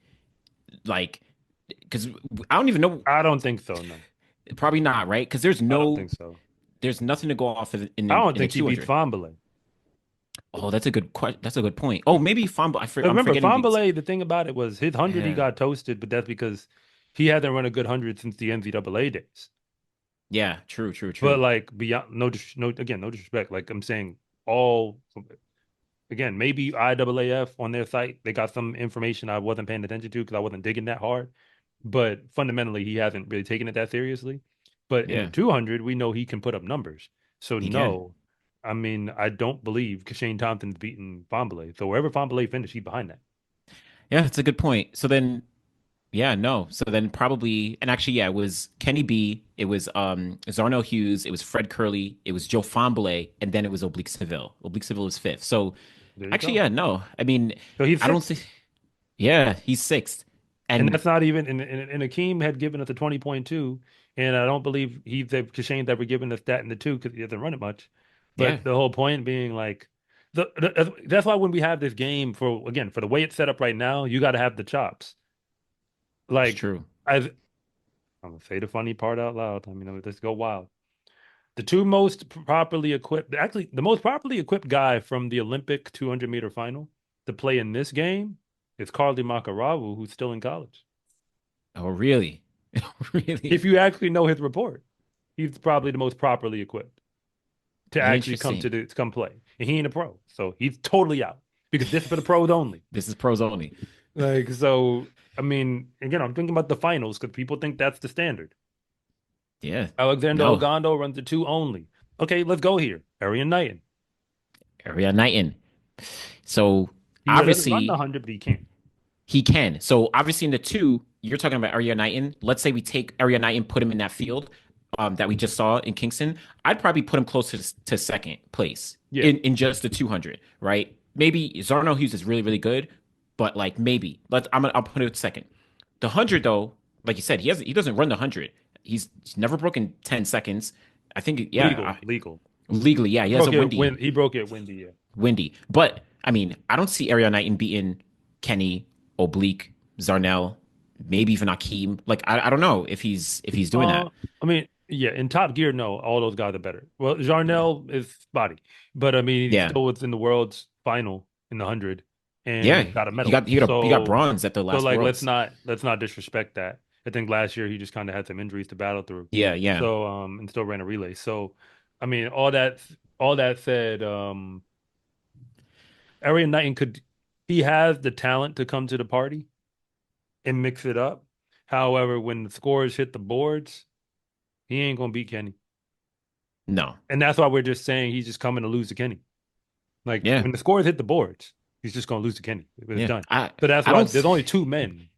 Like, because I don't even know. I don't think so. No, Probably not, right? Because I don't think so. there's nothing to go off of in I don't the think he beats 200. Fambale. Oh, that's a good question. That's a good point. Oh, maybe Fumble. I'm Remember, forgetting these. Fambale, the thing about it was his 100 he Yeah, got toasted, but that's because he hasn't run a good 100 since the NCAA days. yeah. True, true, But true. like beyond no again, no disrespect. Like I'm saying, all again, maybe IAAF on their site, they got some information I wasn't paying attention to because I wasn't digging that hard. But fundamentally, he hasn't really taken it that seriously. But in the Yeah, 200, we know he can put up numbers. So he can. no, I mean, I don't believe Kashane Thompson's beating Fambale. So wherever Fambale finished, he's behind that. Yeah, that's a good point. So then, Yeah, no. So then probably, and actually, yeah, it was Kenny B, it was Zarnell Hughes, it was Fred Curley, it was Joe Fonbele, and then it was Oblique Seville. Oblique Seville is fifth. So There you actually, go. yeah, no. I mean, So he's I don't sixth. think, yeah, he's sixth. And And that's not even and Akeem had given us a 20.2, and I don't believe Kashane's ever given us that in the two because he doesn't run it much. yeah, But the whole point being like that's why when we have this game for the way it's set up right now, you got to have the chops. it's Like true. as I'm gonna say the funny part out loud. I mean, let's go wild. The two most properly equipped, actually, the most properly equipped guy from the Olympic 200-meter final to play in this game is Carly Makarawu, who's still in college. Oh, really? If Really? you actually know his report, he's probably the most properly equipped to actually Interesting. to come play. And he ain't a pro. So he's totally out because this is for the pros only. This is pros only. Like, so, I mean, again, I'm thinking about the finals because people think that's the standard. Yeah. Alexander No. Ogando runs the two only. Okay, let's go here. Arian Knighton. Area Knighton. So He doesn't run the obviously 100, but he can. he can. So obviously in the two, you're talking about Area Knighton. Let's say we take Area Knighton, put him in that field that we just saw in Kingston. I'd probably put him closer to second place Yeah. in just the 200, right? Maybe Zarno Hughes is really, really good, but like maybe. I'll put it second. The 100 though, like you said, he doesn't run the 100. He's never broken 10 seconds. I think yeah, Legal. legally, yeah, he has a He broke it windy, yeah. windy. But I mean, I don't see Ariel Knighton beating Kenny, Oblique, Zarnell, maybe even Akeem. Like I don't know if he's doing that. I mean, yeah, in Top Gear, no, all those guys are better. Well, Jarnell is spotty, but I mean, he Yeah. still was in the world's final in the 100 Yeah. and got a He medal. got bronze at the So last like, Worlds. let's not disrespect that. I think last year he just kind of had some injuries to battle through. Yeah, yeah. So and still ran a relay. So I mean, all that said, Arian Knighton he has the talent to come to the party and mix it up. However, when the scores hit the boards, he ain't gonna beat Kenny. No. And that's why we're just saying he's just coming to lose to Kenny. Like Yeah. when the scores hit the boards, he's just gonna lose to Kenny. It's Yeah. done. So that's I why don't there's only two men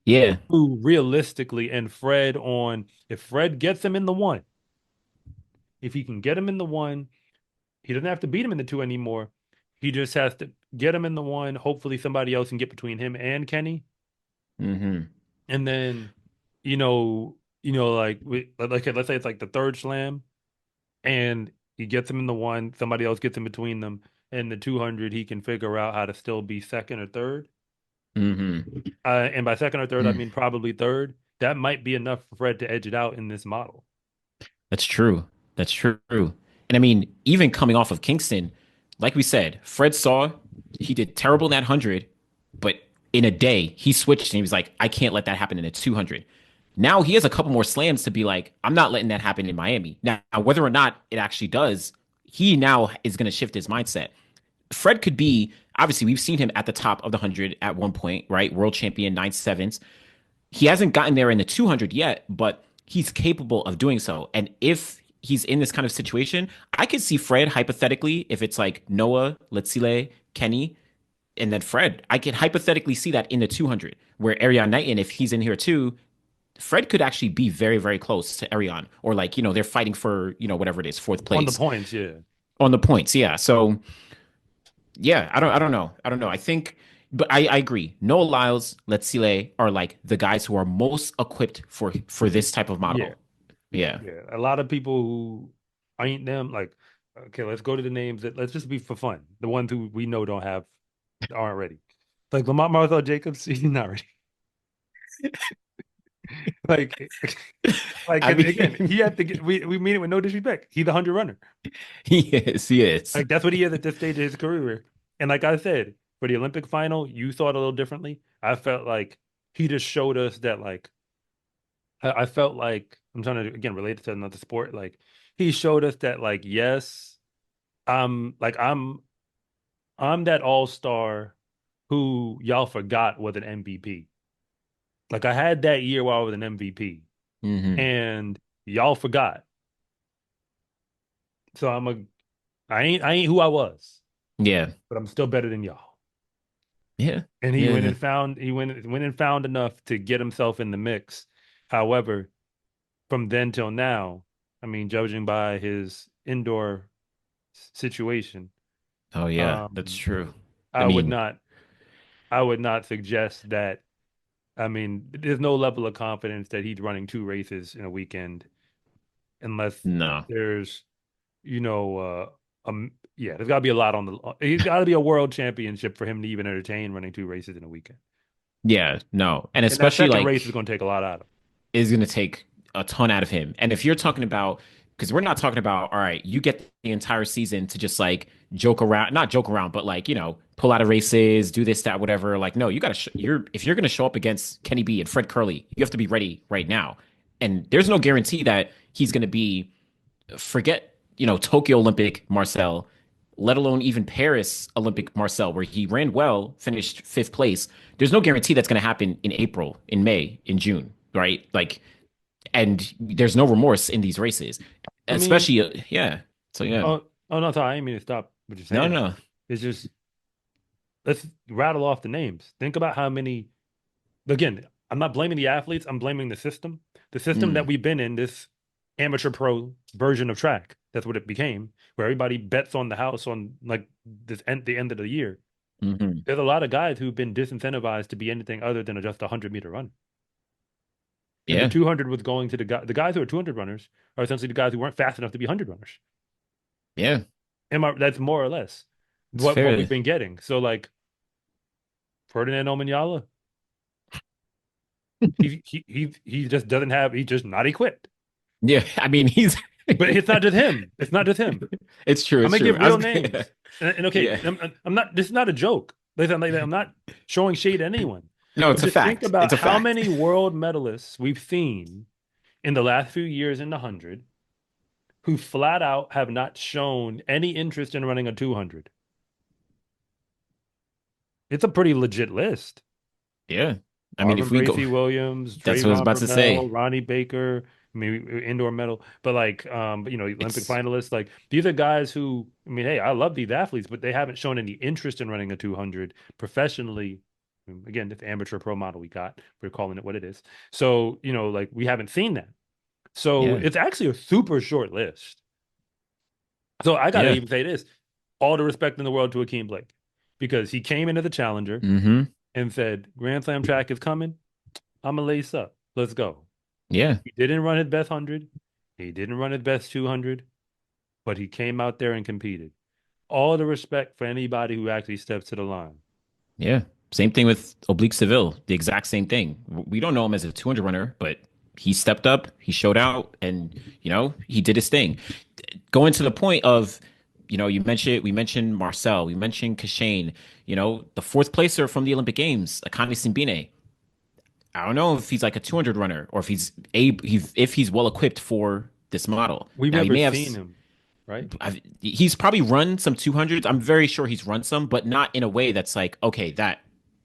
yeah. who realistically and Fred on if Fred gets him in the one, if he can get him in the one, he doesn't have to beat him in the two anymore. He just has to get him in the one. Hopefully somebody else can get between him and Kenny. Mm-hmm. And then, like let's say it's like the third slam and he gets him in the one, somebody else gets in between them, and the 200, he can figure out how to still be second or third. Mm-hmm. And by second or third, I mean probably third. That might be enough for Fred to edge it out in this model. That's true. That's true. And I mean, even coming off of Kingston, like we said, Fred saw he did terrible in that 100, but in a day, he switched and he was like, I can't let that happen in a 200. Now he has a couple more slams to be like, I'm not letting that happen in Miami. Now, whether or not it actually does, he now is going to shift his mindset. Fred could be, obviously, we've seen him at the top of the 100 at one point, right? World champion, 9.7s. He hasn't gotten there in the 200 yet, but he's capable of doing so. And if he's in this kind of situation, I could see Fred hypothetically, if it's like Noah, Letsile, Kenny, and then Fred, I could hypothetically see that in the 200, where Arion Knighton, if he's in here too, Fred could actually be very, very close to Arion, or like, they're fighting for, whatever it is, fourth On the place points, yeah. on the points. Yeah. So yeah, I don't know. I don't know. I think, but I agree. Noah Lyles, Letsile are like the guys who are most equipped for this type of Yeah. model. Yeah. Yeah. A lot of people who ain't them, like, okay, let's go to the names that let's just be for fun. The ones who we know aren't ready. Like Lamont Marthel Jacobs, he's not ready. Like, like I and again, mean, he had to get we mean it with no disrespect. He's a 100 runner. he is. He is. Like that's what he is at this stage of his career. And like I said, for the Olympic final, you thought a little differently. I felt like he just showed us that like I felt like I'm trying to again relate it to another sport. Like he showed us that like yes, like I'm that all-star who y'all forgot was an MVP. Like I had that year where I was an MVP Hmm. and y'all forgot. So I ain't who I was, Yeah. but I'm still better than y'all. Yeah. and Yeah. he went and found enough to get himself in the mix. However, from then till now, I mean, judging by his indoor situation, Oh yeah, that's um, true. I I would mean, not I would not suggest that. I mean, there's no level of confidence that he's running two races in a weekend unless no. there's, you know, yeah, there's got to be a lot on the. He's got to be a world championship for him to even entertain running two races in a weekend. Yeah, no. And And that especially second race is like going to take a lot out of is going to take a ton out of him. And if you're talking about, because we're not talking about, all right, you get the entire season to just like joke around, not joke around, but like, pull out of races, do this, that, whatever. Like, no, you got to, if you're going to show up against Kenny B and Fred Curley, you have to be ready right now. And there's no guarantee that he's going to be, forget, Tokyo Olympic Marcel, let alone even Paris Olympic Marcel, where he ran well, finished fifth place. There's no guarantee that's going to happen in April, in May, in June, right? Like, and there's no remorse in these races, it. I mean, especially yeah. So yeah, oh no, sorry, I didn't mean to stop what you're no, saying. no, It's just let's rattle off the names. Think about how many. Again, I'm not blaming the athletes. I'm blaming the system. The system that mm, we've been in, this amateur pro version of track. That's what it became, where everybody bets on the house on like the end of the year. hmm, There's a lot of guys who've been disincentivized to be anything other than just a 100-meter run. And the yeah, 200 was going to the guys who are 200 runners are essentially the guys who weren't fast enough to be 100 runners. yeah. That's more or less It's what we've fair. been getting. So like Ferdinand Omanyala, he just doesn't have he's just not equipped. Yeah, I mean he's. But it's not just him. It's not just him. It's true. I'm It's gonna true. give I was. real names. And okay, Yeah. I'm not. This is not a joke. I'm not showing shade at anyone. No, But it's a just think fact. It's about a how fact. many world medalists we've seen in the last few years in the 100 who flat out have not shown any interest in running a 200. It's a pretty legit list. Yeah. I mean, Marvin if we go, Bracy Williams, that's what I was Trayvon about to Bromell, say. Ronnie Baker, maybe indoor medal, but like Olympic It's finalists, like these are guys who, I mean, hey, I love these athletes, but they haven't shown any interest in running a 200 professionally. Again, this amateur pro model we got, we're calling it what it is. So, like we haven't seen that. So yeah, it's actually a super short list. So I gotta yeah. even say this, all the respect in the world to Akeem Blake, because he came into the challenger Mm-hmm. and said, Grand Slam track is coming. I'm gonna lace up. Let's go. Yeah. He didn't run his best 100. He didn't run his best 200, but he came out there and competed. All the respect for anybody who actually steps to the line. Yeah. Same thing with Oblique Seville. The exact same thing. We don't know him as a 200 runner, but he stepped up, he showed out, and he did his thing. Going to the point of, we mentioned Marcel, we mentioned Kashane, the fourth placer from the Olympic Games, Akane Simbine. I don't know if he's like a 200 runner or if if he's well equipped for this model. We've Now he never may have. seen him, right? He's probably run some 200s. I'm very sure he's run some, but not in a way that's like, okay, that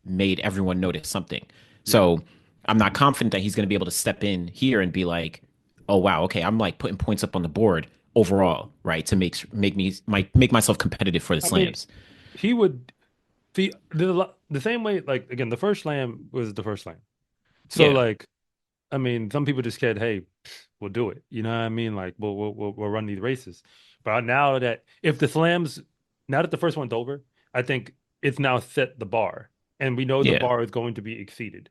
made everyone notice something. Yeah. So I'm not confident that he's going to be able to step in here and be like, oh wow, okay, I'm like putting points up on the board overall, right, to make myself competitive for the I mean, slams. he would the same way, like again, the first slam was the first slam. So Yeah, like, I mean, some people just said, hey, we'll do it. You know what I mean? Like we'll run these races. But now that if the slams now that the first one's over, I think it's now set the bar. And we know the yeah, bar is going to be exceeded.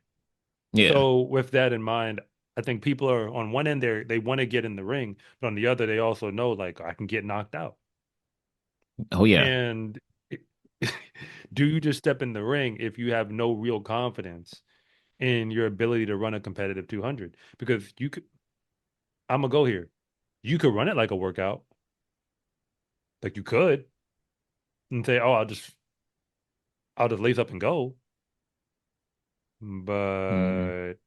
yeah. So with that in mind, I think people are on one end they want to get in the ring, but on the other they also know like I can get knocked out. Oh yeah. And do you just step in the ring if you have no real confidence in your ability to run a competitive 200? Because you could, I'm gonna go here. You could run it like a workout, like you could, and say, "Oh, I'll just lace up and go." Mm. But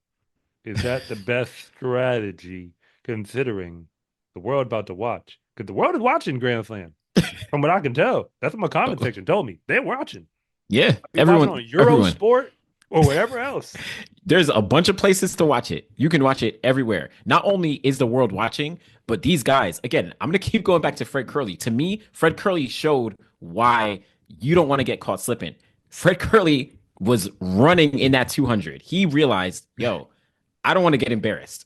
is that the best strategy considering the world about to watch? Because the world is watching Grand Slam, from what I can tell. That's what my comment Oh, section told me. They're watching. yeah, Be watching on everyone. Eurosport or wherever else. There's a bunch of places to watch it. You can watch it everywhere. Not only is the world watching, but these guys, again, I'm going to keep going back to Fred Curley. To me, Fred Curley showed why you don't want to get caught slipping. Fred Curley was running in that 200, he realized, yo, I don't want to get embarrassed.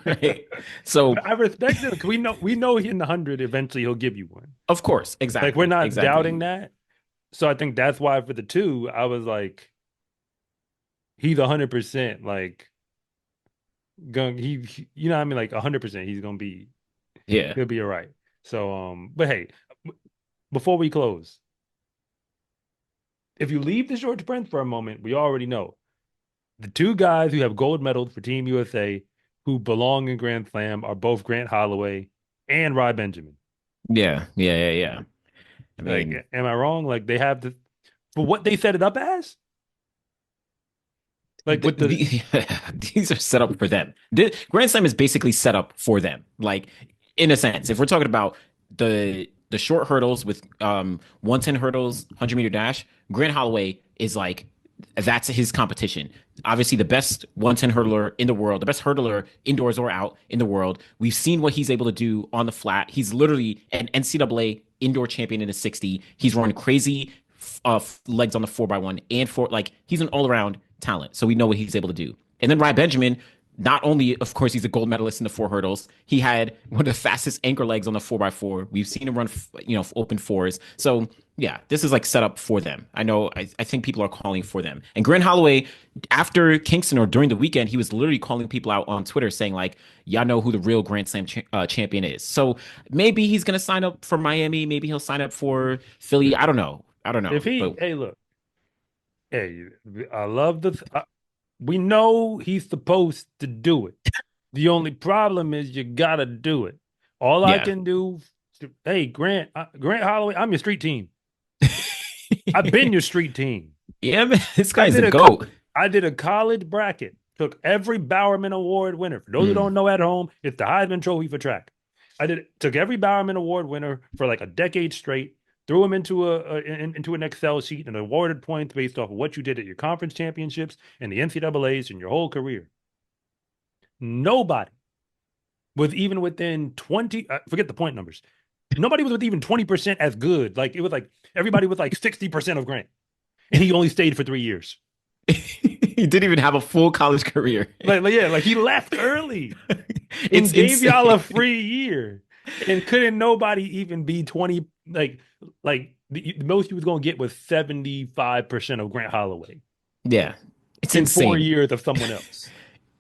Right. So, But I respect it because we know in the 100 eventually he'll give you one. of course, Like we're exactly. not doubting Exactly. that. So I think that's why for the two, I was like, he's 100% like going you know what I mean, like 100% he's gonna be Yeah. he'll be all right. So but hey, before we close, if you leave the short sprint for a moment, we already know the two guys who have gold medals for Team USA who belong in Grand Slam are both Grant Holloway and Rod Benjamin. Yeah. Yeah. Yeah. Yeah. I Like, mean, am I wrong? Like they have the for what they set it up as? Like with the these are set up for them. Grand Slam is basically set up for them. Like in a sense, if we're talking about the short hurdles with 110 hurdles, 100-meter dash, Grant Holloway is like that's his competition. Obviously, the best 110 hurdler in the world, the best hurdler indoors or out in the world. We've seen what he's able to do on the flat. He's literally an NCAA indoor champion in a 60. He's run crazy legs on the 4x1 and four. Like he's an all around talent. So we know what he's able to do. And then Ryan Benjamin, not only, of course, he's a gold medalist in the four hurdles, he had one of the fastest anchor legs on the 4x4. We've seen him run, open fours. So yeah, this is like set up for them. I know, I think people are calling for them. And Grant Holloway, after Kingston or during the weekend, he was literally calling people out on Twitter saying, like, y'all know who the real Grand Slam champion is. So maybe he's going to sign up for Miami. Maybe he'll sign up for Philly. I don't know. I don't know. if he But hey look hey I love we know he's supposed to do it. The only problem is you gotta do it. All I yeah. can do, hey Grant Holloway, I'm your street team. I've been your street team. Yeah, man, this I guy's a did a goat. I did a college bracket. Took every Bowerman Award winner. For those who Mm, don't know at home, it's the Heisman Trophy for track. Took every Bowerman Award winner for like a decade straight, threw them into an Excel sheet and awarded points based off of what you did at your conference championships and the NCAA's in your whole career. Nobody was even within 20, forget the point numbers. Nobody was with even 20% as good. Like it was like everybody was like 60% of Grant. And he only stayed for 3 years. he didn't even have a full college career. Yeah, like he left early It's and gave y'all a insane. free year. And couldn't nobody even be 20, like the most he was gonna get was 75% of Grant Holloway Yeah, it's in four insane. years of someone else.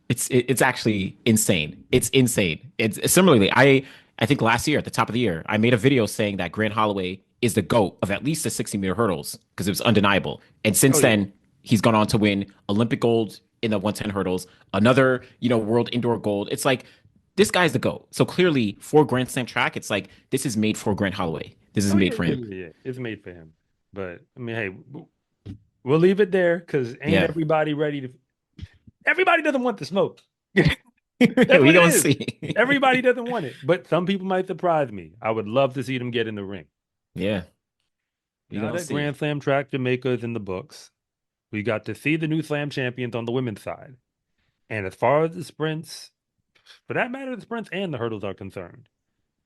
It's actually insane. It's insane. It's similarly. I think last year at the top of the year, I made a video saying that Grant Holloway is the GOAT of at least the 60-meter hurdles because it was undeniable. And Oh since yeah. then, he's gone on to win Olympic gold in the 110 hurdles, another, world indoor gold. It's like this guy's the GOAT. So clearly for Grand Slam track, it's like this is made for Grant Holloway. This is Oh made yeah, for yeah, him. yeah, yeah. It's made for him. But I mean, hey, we'll leave it there because ain't Yeah. everybody ready to everybody doesn't want the smoke. That's We what it gonna is. see. Everybody doesn't want it, but some people might surprise me. I would love to see them get in the ring. Yeah, we Now gonna that see. Grand Slam track Jamaica is in the books, we got to see the new slam champions on the women's side. And as far as the sprints, for that matter, the sprints and the hurdles are concerned,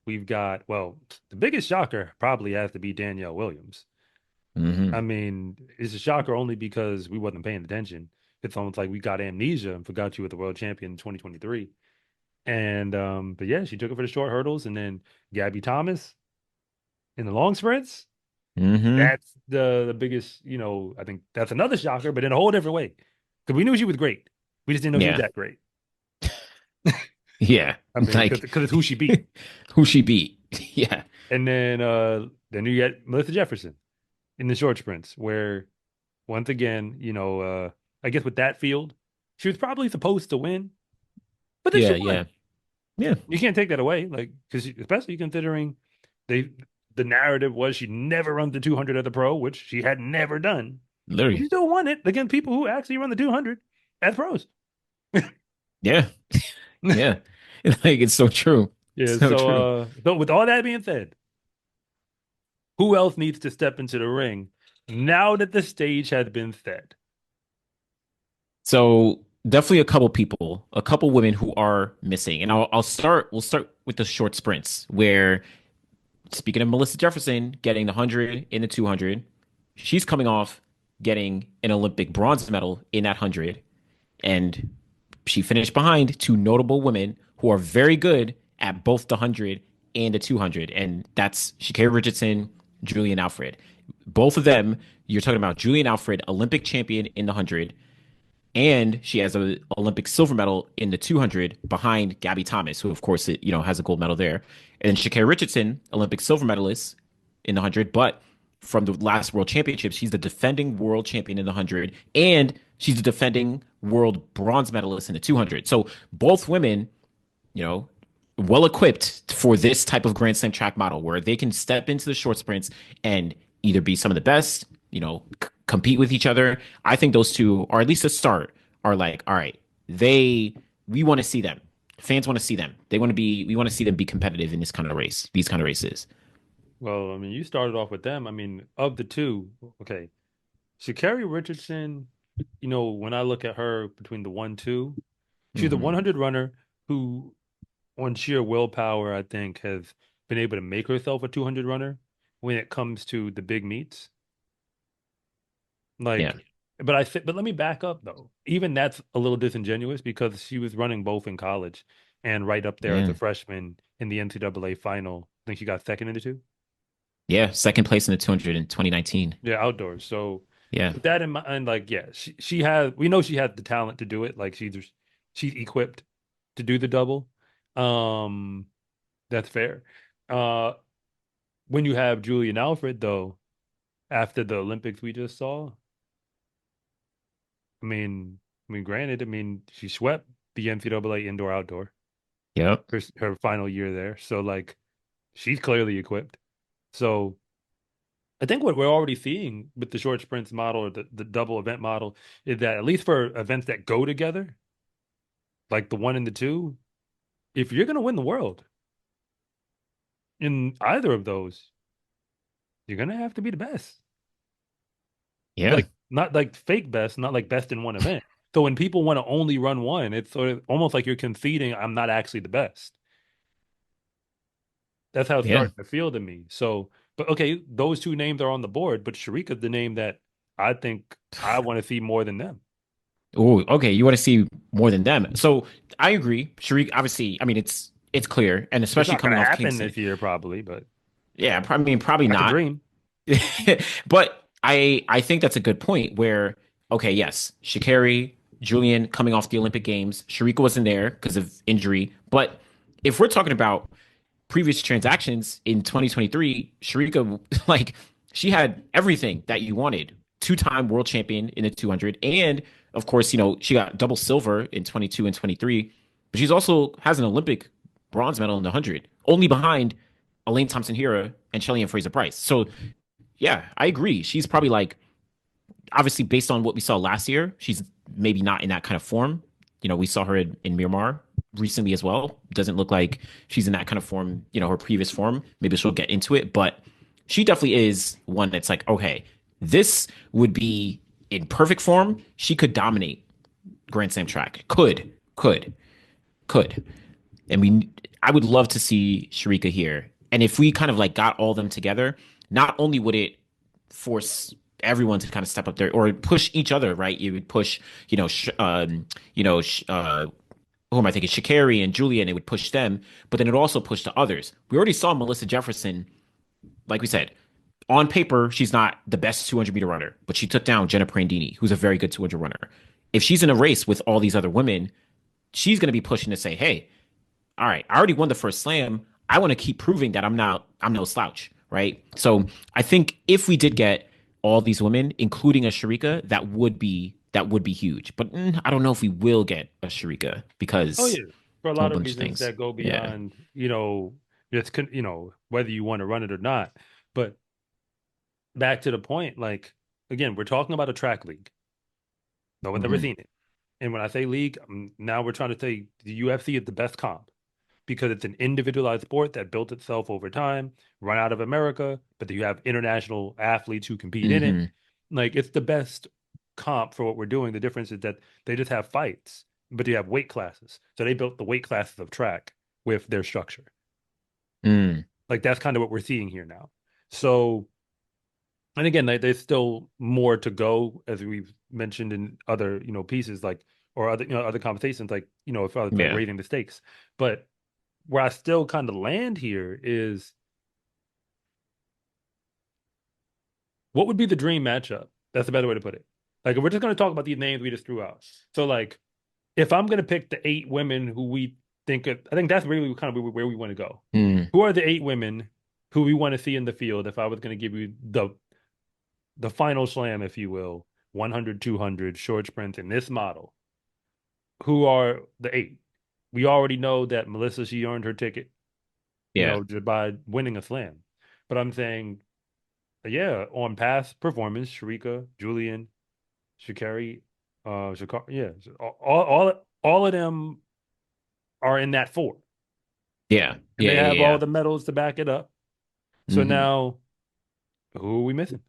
we've got, well, the biggest shocker probably has to be Danielle Williams. I Hmm. mean, it's a shocker only because we wasn't paying attention. It's almost like we got amnesia and forgot you were the world champion in 2023. And but yeah, she took it for the short hurdles, and then Gabby Thomas in the long sprints. Hmm. That's the biggest, I think that's another shocker, but in a whole different way. Because we knew she was great. We just didn't know she was Yeah. that great. Yeah. I mean, because Like it's who she beat. who she beat. Yeah. And then you get Melissa Jefferson in the short sprints, where once again, I guess with that field, she was probably supposed to win, but then she Yeah. Yeah. won. Yeah. You can't take that away, like because especially considering they the narrative was she never runs the 200 at the pro, which she had never done. But she Literally. still won it against people who actually run the 200 as pros. Yeah. Yeah. Like it's so true. Yeah. So So, true. with all that being said, who else needs to step into the ring now that the stage has been set? So definitely a couple women who are missing. And we'll start with the short sprints where speaking of Melissa Jefferson getting the 100 and the 200, she's coming off getting an Olympic bronze medal in that 100. And she finished behind two notable women who are very good at both the 100 and the 200. And that's Sha'Carri Richardson, Julian Alfred. Both of them, you're talking about Julian Alfred, Olympic champion in the 100, and she has an Olympic silver medal in the 200 behind Gabby Thomas, who of course has a gold medal there. And then Sha'Carri Richardson, Olympic silver medalist in the 100, but from the last World Championship, she's the defending world champion in the 100, and she's the defending world bronze medalist in the 200. So both women, you know, well equipped for this type of Grand Slam track model where they can step into the short sprints and either be some of the best, compete with each other. I think those two, or at least a start, are like, all right, we want to see them. Fans want to see them. We want to see them be competitive in this kind of race, these kind of races. Well, I mean, you started off with them. I mean, of the two, okay, Sha'Carri Richardson, when I look at her between the 1-2, she's a Mm-hmm. 100 runner who, on sheer willpower, I think, has been able to make herself a 200 runner when it comes to the big meets. Yeah. Like, but let me back up though. Even that's a little disingenuous because she was running both in college and right up there as a Yeah. freshman in the NCAA final. I think she got second in the two. Yeah. Second place in the 200 in 2019. Yeah, outdoors. So Yeah. with that in mind, like, yeah, she has. We know she has the talent to do it. Like she's equipped to do the double. Um, that's fair. Uh, when you have Julian Alfred though, after the Olympics we just saw, I mean, granted, I mean, she swept the NCAA indoor outdoor Yep. her final year there. So like, she's clearly equipped. So I think what we're already seeing with the short sprints model or the double event model is that at least for events that go together, like the one and the two, if you're gonna win the world in either of those, you're gonna have to be the best. Yeah. Like not like fake best, not like best in one event. So when people want to only run one, it's sort of almost like you're conceding I'm not actually the best. That's how it's Yeah. starting to feel to me. So, but okay, those two names are on the board, but Sharika's the name that I think I want to see more than them. Oh, okay. You want to see more than them. So I agree. Sharik, obviously, I mean, it's clear, and It's especially not going coming to off happen Kingston. this year, probably, but Yeah, I mean, probably that's a not. dream. But I think that's a good point where, okay, yes, Sha'Carri, Julian coming off the Olympic Games, Sharika wasn't there because of injury. But if we're talking about previous transactions in 2023, Sharika, like, she had everything that you wanted. Two-time world champion in the 200. And of course, she got double silver in 22 and 23. But she's also has an Olympic bronze medal in the 100, only behind Elaine Thompson Hera and Shelly and Fraser Price. So yeah, I agree. She's probably like, obviously based on what we saw last year, she's maybe not in that kind of form. We saw her in Miramar recently as well. Doesn't look like she's in that kind of form, her previous form. Maybe she'll get into it, but she definitely is one that's like, okay, this would be in perfect form. She could dominate Grand Slam track. Could. And I would love to see Sharika here. And if we kind of like got all of them together, not only would it force everyone to kind of step up there or push each other, right? You would push, who am I thinking? Sha'Carri and Julian, it would push them, but then it also pushed the others. We already saw Melissa Jefferson, like we said, on paper, she's not the best 200-meter runner, but she took down Jenna Prandini, who's a very good 200 runner. If she's in a race with all these other women, she's going to be pushing to say, hey, all right, I already won the first slam. I want to keep proving that I'm no slouch, right? So I think if we did get all these women, including a Sharika, that would be huge. But I don't know if we will get a Sharika Oh because yeah, for a a whole lot of bunch of reasons things. that go Yeah. beyond, whether you want to run it or not. But back to the point, like again, we're talking about a track league. No one's ever Hmm. seen it. And when I say league, now we're trying to say the UFC is the best comp because it's an individualized sport that built itself over time, run out of America, but you have international athletes who compete in it. Hmm. Like it's the best comp for what we're doing. The difference is that they just have fights, but you have weight classes. So they built the weight classes of track with their structure. Mm. Like that's kind of what we're seeing here now. So And again, there's still more to go, as we've mentioned in other, pieces like or other, other conversations, like, if I was like Yeah. raising the stakes. But where I still kind of land here is what would be the dream matchup? That's a better way to put it. Like, if we're just going to talk about these names we just threw out. So, like, if I'm going to pick the 8 women who we I think that's really kind of where we want to go. Mm, Who are the 8 women who we want to see in the field? If I was going to give you the final slam, if you will, 100, 200 short sprints in this model, who are the 8? We already know that Melissa, she earned her ticket, yeah. by winning a slam. But I'm saying, yeah, on past performance, Sharika, Julian, Shakari, yeah, all of them are in that 4, Yeah. and Yeah. they Yeah. have all Yeah. the medals to back it up. So Hmm. now, who are we missing?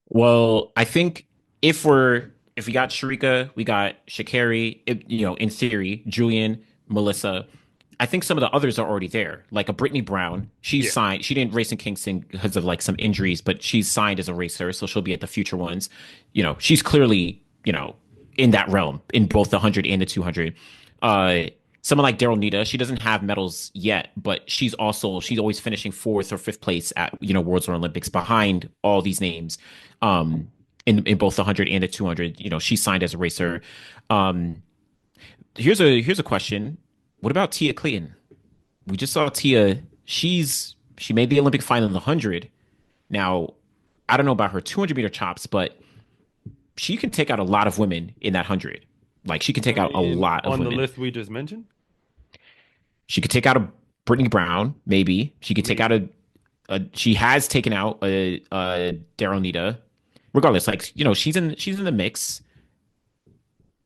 Well, I think if we got Sharika, we got Shakari, in theory, Julian, Melissa. I think some of the others are already there. Like a Brittany Brown, she's Yeah, signed. She didn't race in Kingston because of like some injuries, but she's signed as a racer, so she'll be at the future ones. She's clearly, in that realm in both the 100 and the 200. Uh, Someone like Daryl Nita, she doesn't have medals yet, but she's always finishing fourth or fifth place at Worlds or Olympics behind all these names. In both the 100 and the 200, she's signed as a racer. Um, here's a question. What about Tia Clayton? We just saw Tia. She made the Olympic final in the 100. Now, I don't know about her 200-meter chops, but she can take out a lot of women in that 100. Like she can I take out a mean, lot of on the women. list we just mentioned, She could take out a Brittany Brown, maybe. She could take out maybe. she has taken out a Daryl Nita. Regardless, like, she's in the mix.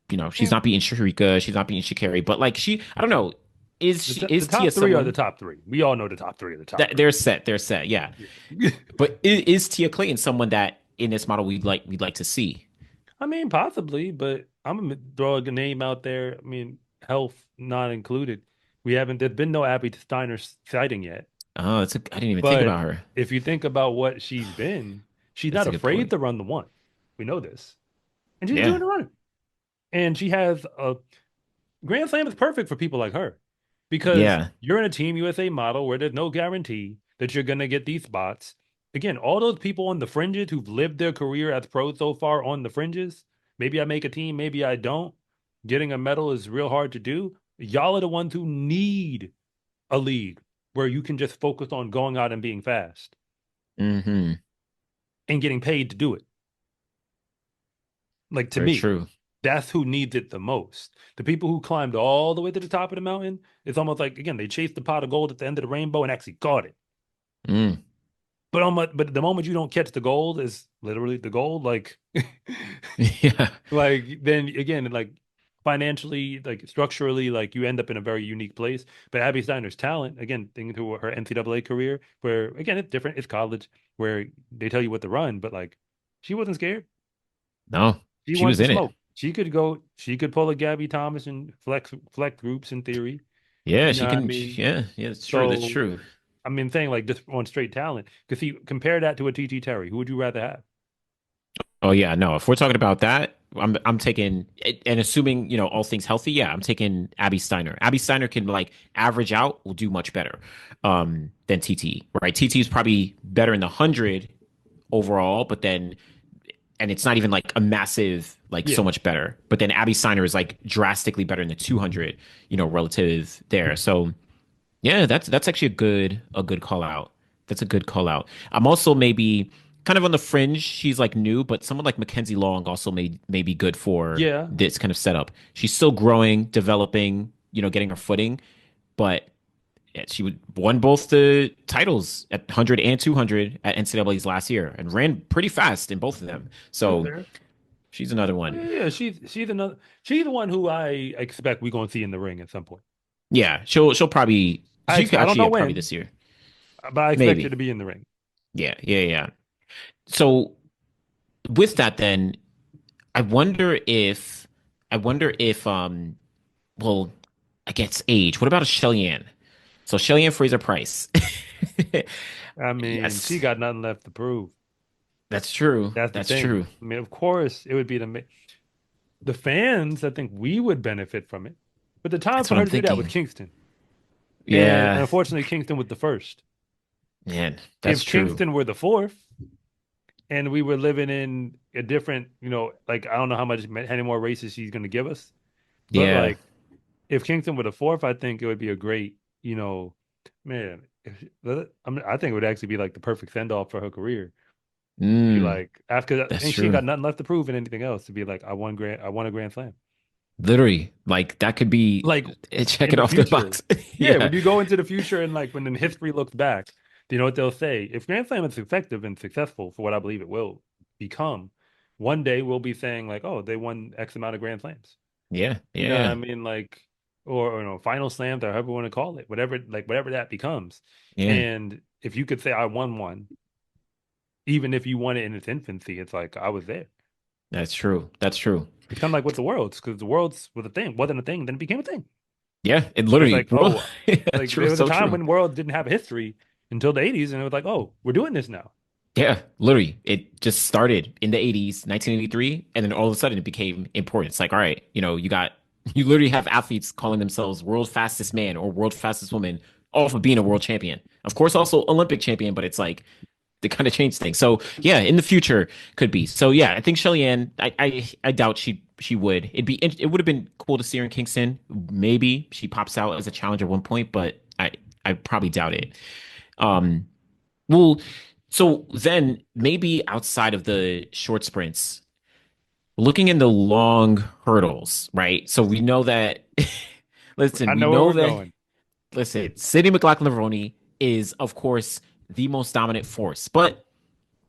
She's Yeah. not beating Sharika, she's not beating Shakari, but like I don't know. The Is Tia top three are the someone top three. We all know the top three are the top that three. they're set, yeah. Yeah. But is Tia Clayton someone that in this model we'd like to see? I mean, possibly, but I'm gonna throw a name out there. I mean, health not included. There's been no Abby Steiner sighting yet. Oh, I didn't even think But about her. if you think about what she's been, she's That's not a good afraid point. to run the 1. We know this. And she's Yeah. doing the running. And she has a Grand Slam is perfect for people like her because Yeah. you're in a Team USA model where there's no guarantee that you're going to get these spots. Again, all those people on the fringes who've lived their career as pros so far on the fringes, maybe I make a team, maybe I don't. Getting a medal is real hard to do. Y'all are the ones who need a league where you can just focus on going out and being fast Hmm. and getting paid to do it. Like, to Very me, true. that's who needs it the most. The people who climbed all the way to the top of the mountain, it's almost like, again, they chased the pot of gold at the end of the rainbow and actually got it. Mm. But the moment you don't catch the gold is literally the gold. Like, Yeah. like then again, like financially, like structurally, like you end up in a very unique place. But Abby Steiner's talent, again, thinking through her NCAA career, where again it's different. It's college where they tell you what to run, but like she wasn't scared. No, She she wanted was to in it. smoke. She could go. She could pull a Gabby Thomas and flex groups in theory. Yeah, You know she what I can. mean? Yeah, yeah, that's true. That's So true. I mean, saying like just on straight talent. Because see, compare that to a TT Terry. Who would you rather have? Oh yeah, no. If we're talking about that, I'm taking and assuming all things healthy. Yeah, I'm taking Abby Steiner. Abby Steiner can like average out, will do much better than TT. Right? TT is probably better in the 100 overall, but then and it's not even like a massive like Yeah. so much better. But then Abby Steiner is like drastically better in the 200. Relative there. So yeah, that's actually a good call out. That's a good call out. I'm also maybe kind of on the fringe. She's like new, but someone like Mackenzie Long also may be good for Yeah. this kind of setup. She's still growing, developing, getting her footing, but yeah, won both the titles at 100 and 200 at NCAA's last year and ran pretty fast in both of them. That's So fair. she's another Oh, one. yeah, yeah. She's the one who I expect we're gonna see in the ring at some point. Yeah, she'll probably she could I don't actually know yeah, probably when, this year. but I expect her Maybe. to be in the ring. Yeah, yeah, yeah. So with that then I wonder if well, I guess age. What about a Shelly-Ann? So Shelly-Ann Fraser Price. I mean, she Yes. got nothing left to prove. That's true. That's the That's thing. true. I mean, of course, it would be the fans. I think we would benefit from it, but the time That's for what her I'm to do that with thinking. Kingston, and Yeah, unfortunately, Kingston was the first. man, that's If true. Kingston were the fourth, and we were living in a different, like I don't know how much any more races she's going to give us, but Yeah. like if Kingston were the fourth, I think it would be a great, man. I mean, I think it would actually be like the perfect send off for her career. Be Mm, like after, that's and she ain't true. got nothing left to prove in anything else. To be like, I won a grand slam. Literally, like that could be Like check in it the off the future, box. yeah. Yeah. When you go into the future and like when the history looks back, you know what they'll say? If grand slam is effective and successful for what I believe it will become, one day we'll be saying like, oh, they won X amount of grand slams. Yeah. You know what I Yeah. mean? Like, or final slams, or however you want to call it, whatever that becomes. Yeah. And if you could say I won one, even if you won it in its infancy, it's like I was there. That's true. That's true. It's kind of like with the worlds, because the worlds was a thing, wasn't a thing, then it became a thing. Yeah. It It's literally, like, well, oh, yeah, like true. there was a So time true. when worlds didn't have a history until the 80s, and it was like, oh, we're doing this now. Yeah. Literally, it just started in the 80s, 1983, and then all of a sudden it became important. It's like, all right, you literally have athletes calling themselves world fastest man or world fastest woman off of being a world champion. Of course, also Olympic champion, but it's like, they kind of changed things. So yeah, in the future could be. So yeah, I think Shelly Ann. I doubt she would. It would have been cool to see her in Kingston. Maybe she pops out as a challenger at one point, but I probably doubt it. Um, well, so then maybe outside of the short sprints, looking in the long hurdles, right? So we know that. Listen, I we know where know we're that. going. Listen, Sydney McLaughlin-Levrone is, of course, the most dominant force, but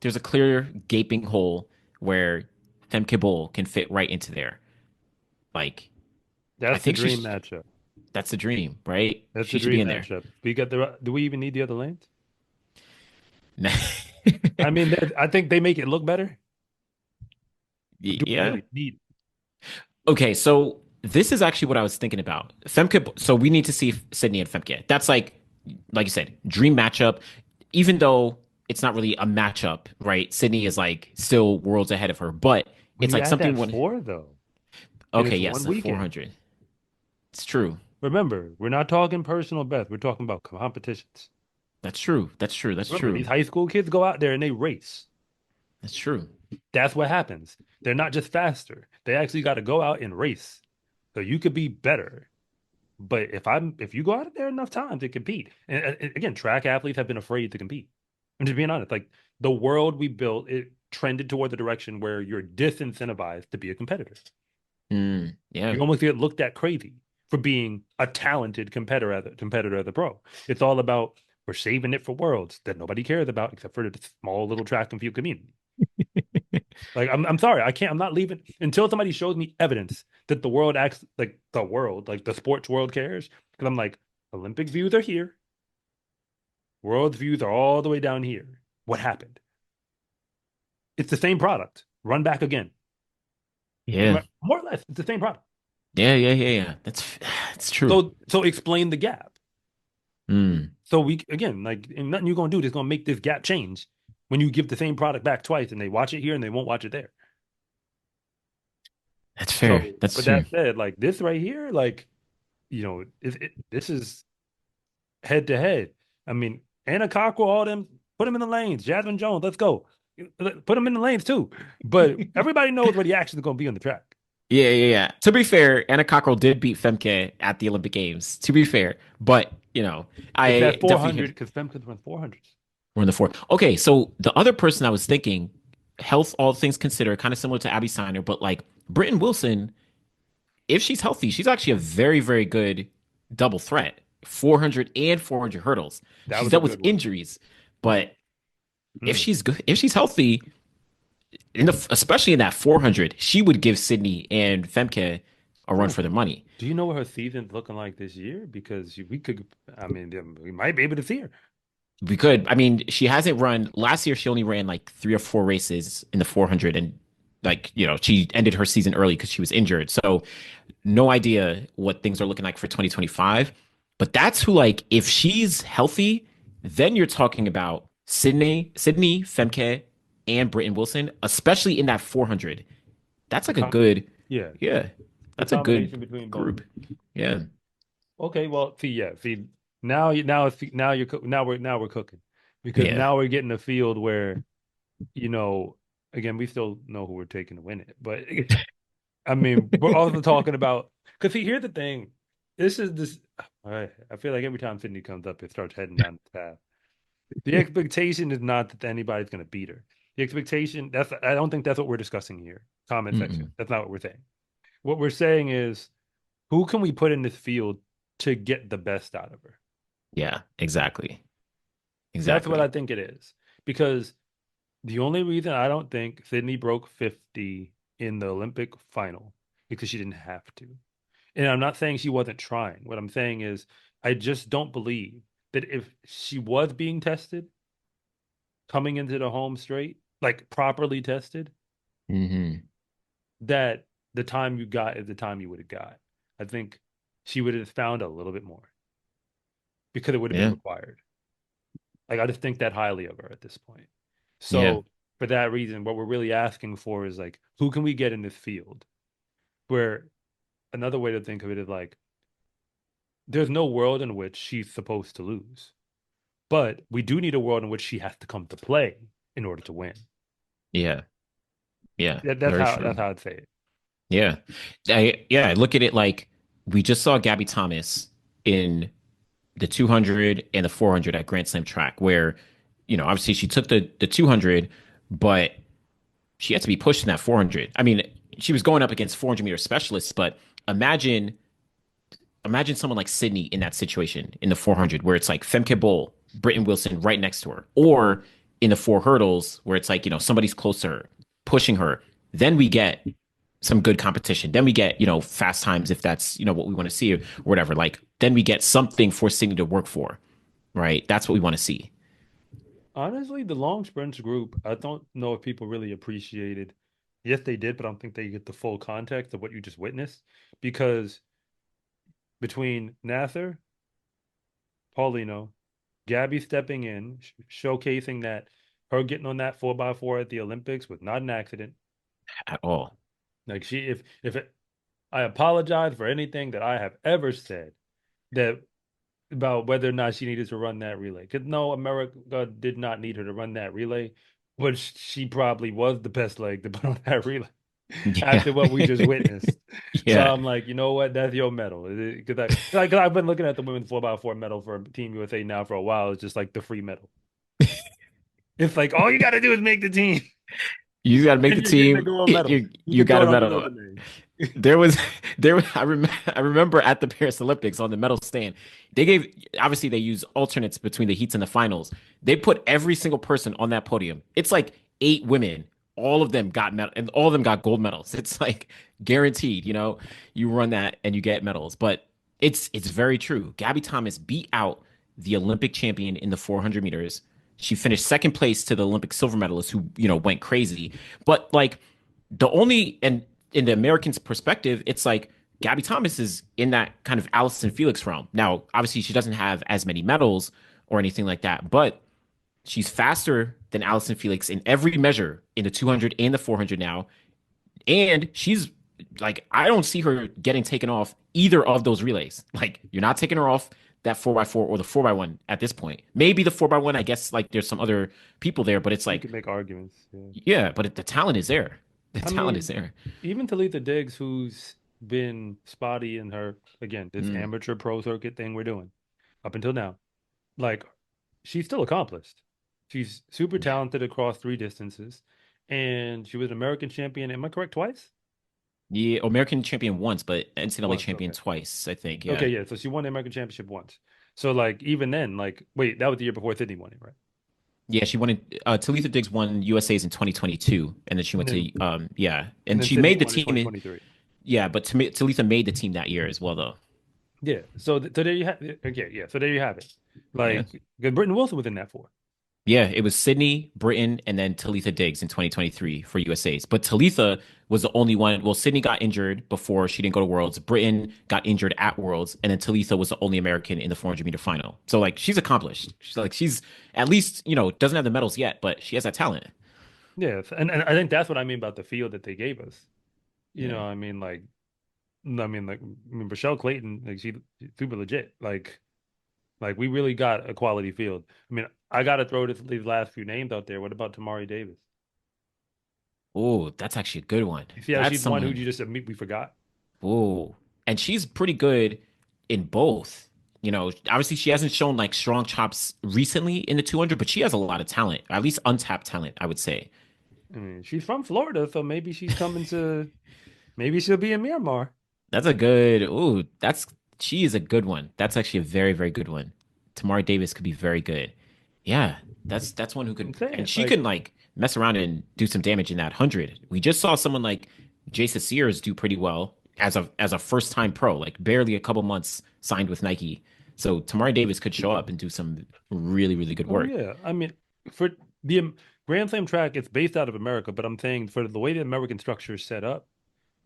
there's a clear gaping hole where Femke Bol can fit right into there. Like, I That's the think dream matchup. that's the dream, right? That's the She should be dream in there. matchup. We got the. Do we even need the other lanes? I mean, Yeah. I think they make it look better. But do we really need? Okay, so this is actually what I was thinking about. Femke, so we need to see Sydney and Femke. That's like you said, dream matchup. Even though it's not really a matchup, right? Sydney is like still worlds ahead of her, but When it's you like add something that when four though, and okay, it's yes, one the weekend. 400. It's true. Remember, we're not talking personal best. We're talking about competitions. That's true. That's true. That's Remember, true. these high school kids go out there and they race. That's true. That's what happens. They're not just faster. They actually got to go out and race. So you could be better. But if you go out there enough times to compete, and again, track athletes have been afraid to compete. I'm just being honest. Like the world we built, it trended toward the direction where you're disincentivized to be a competitor. Yeah. You almost get looked at crazy for being a talented competitor as a pro. It's all about we're saving it for worlds that nobody cares about except for the small little track and field community. Like I'm sorry, I can't. I'm not leaving until somebody shows me evidence that the world acts like the world, like the sports world cares. Because I'm like, Olympic views are here, world views are all the way down here. What happened? It's the same product. Run back again. Yeah. More or less, it's the same product. Yeah. That's true. So explain the gap. Mm, So we again, like, and nothing you're gonna do that's gonna make this gap change when you give the same product back twice and they watch it here and they won't watch it there. that's So, fair. That's but fair. that said, like this right here, like this is head to head. I mean, Anna Cockrell, all them, put them in the lanes. Jasmine Jones, let's go. Put them in the lanes too. But everybody knows where the action is going to be on the track. Yeah. To be fair, Anna Cockrell did beat Femke at the Olympic Games. To be fair, but It's I that definitely 400 could. because Femke runs 400s. We're in the four. Okay, so the other person I was thinking, health, all things considered, kind of similar to Abby Steiner, but like Britton Wilson, if she's healthy, she's actually a very, very good double threat. 400 and 400 hurdles. That She's was a dealt with good one. injuries, but if Mm. she's good, if she's healthy, especially in that 400, she would give Sydney and Femke a run Ooh. for their money. Do you know what her season's looking like this year? Because we could, I mean, we might be able to see her. We could. I mean, she hasn't run last year. She only ran like 3 or 4 races in the 400, and she ended her season early because she was injured. So no idea what things are looking like for 2025. But that's who, like, if she's healthy, then you're talking about Sydney, Femke. and Britton Wilson, especially in that 400. That's The like a com- good, yeah, yeah, the that's a good combination between both. group. Yeah. Okay, well, see, yeah, see, now we're cooking because Yeah. now we're getting a field where you know, again, we still know who we're taking to win it, but I mean, we're also talking about because see, here's the thing. This is this. I feel like every time Sydney comes up, it starts heading down the path. The expectation is not that anybody's going to beat her. The expectation that's I don't think that's what we're discussing here. Comment section. Mm-mm. That's not what we're saying. What we're saying is who can we put in this field to get the best out of her? Yeah, exactly. That's what I Exactly. think it is. Because the only reason I don't think Sydney broke 50 in the Olympic final because she didn't have to. And I'm not saying she wasn't trying. What I'm saying is I just don't believe that if she was being tested coming into the home straight, like properly tested, Hmm. that the time you got is the time you would have got. I think she would have found a little bit more because it would have been Yeah. required. Like I just think that highly of her at this point. Yeah. So for that reason, what we're really asking for is like, who can we get in this field? Where another way to think of it is like, there's no world in which she's supposed to lose, but we do need a world in which she has to come to play in order to win. Yeah. Yeah. That's Very how true. I'd say it. Yeah. I look at it like we just saw Gabby Thomas in the 200 and the 400 at Grand Slam track where, obviously she took the 200, but she had to be pushed in that 400. I mean, she was going up against 400-meter specialists, but imagine someone like Sydney in that situation in the 400 where it's like Femke Bol, Britton Wilson right next to her, or in the four hurdles where it's like, somebody's close to her, pushing her. Then we get some good competition. Then we get, fast times if that's, what we want to see or whatever. Like, then we get something for Sydney to work for, right? That's what we want to see. Honestly, the long sprints group, I don't know if people really appreciated. Yes, they did, but I don't think they get the full context of what you just witnessed because between Nather, Paulino, Gabby stepping in, showcasing that her getting on that 4x4 at the Olympics was not an accident. At all. Like she, if it, I apologize for anything that I have ever said that about whether or not she needed to run that relay. Because no, America did not need her to run that relay, but she probably was the best leg to put on that relay Yeah. after what we just witnessed. So Yeah. I'm like, you know what? That's your medal. Because I've been looking at the women's 4x4 medal for Team USA now for a while. It's just like the free medal. It's like all you got to do is make the team, You got to make and the you're getting a team. gold medal. You You can got throw a it on your medal. resume. There was I remember at the Paris Olympics on the medal stand, they gave obviously they use alternates between the heats and the finals. They put every single person on that podium. It's like 8 women. All of them got medal and all of them got gold medals. It's like guaranteed, you run that and you get medals. But it's very true. Gabby Thomas beat out the Olympic champion in the 400 meters. She finished second place to the Olympic silver medalist who, went crazy. But like the only and in the Americans' perspective, it's like Gabby Thomas is in that kind of Allison Felix realm. Now, obviously, she doesn't have as many medals or anything like that, but she's faster than Allison Felix in every measure in the 200 and the 400 now. And she's like, I don't see her getting taken off either of those relays. Like, you're not taking her off that 4x4 or the 4x1 at this point. Maybe the 4x1, I guess, like, there's some other people there, but it's You like, can make arguments. Yeah. yeah, but the talent is there. The I talent is mean, there. even Talitha Diggs, who's been spotty in her again, this Mm, amateur pro circuit thing we're doing up until now, like she's still accomplished. She's super yeah. talented across three distances, and she was an American champion. Am I correct? Twice? Yeah, American champion once, but NCAA Once. champion Okay. twice, I think. Okay. Yeah. Yeah. So she won the American championship once. So like even then, like wait, that was the year before Sydney won it, right? Yeah, she won it. Talitha Diggs won USA's in 2022, and then she And went then to yeah, and and then she Sydney made the won in team in 2023. yeah, but Talitha made the team that year as well, though. Yeah. So there you have. Okay. Yeah. So there you have it. Yeah. Like because Britton Wilson was in that four. Yeah, it was Sydney, Britain, and then Talitha Diggs in 2023 for USA's. But Talitha was the only one. Well, Sydney got injured before she didn't go to Worlds. Britain got injured at Worlds, and then Talitha was the only American in the 400-meter final. So like she's accomplished. She's at least doesn't have the medals yet, but she has that talent. Yes, and I think that's what I mean about the field that they gave us. You know, Yeah. I mean, like, Rochelle Clayton, like she's super legit. Like we really got a quality field. I mean, I got to throw these last few names out there. What about Tamari Davis? Oh, that's actually a good one. You see how That's she's one who you someone. just admit we forgot? Oh, and she's pretty good in both. Obviously she hasn't shown like strong chops recently in the 200, but she has a lot of talent, at least untapped talent, I would say. I mean, she's from Florida, so maybe she's coming to. Maybe she'll be in Myanmar. That's a good. Ooh, she is a good one. That's actually a very, very good one. Tamari Davis could be very good. Yeah, that's one who I'm could, and saying, she like, can like mess around and do some damage in that 100. We just saw someone like Jason Sears do pretty well as a first time pro, like barely a couple months signed with Nike. So Tamari Davis could show up and do some really, really good oh work. yeah. I mean, for the Grand Slam track, it's based out of America, but I'm saying for the way the American structure is set up,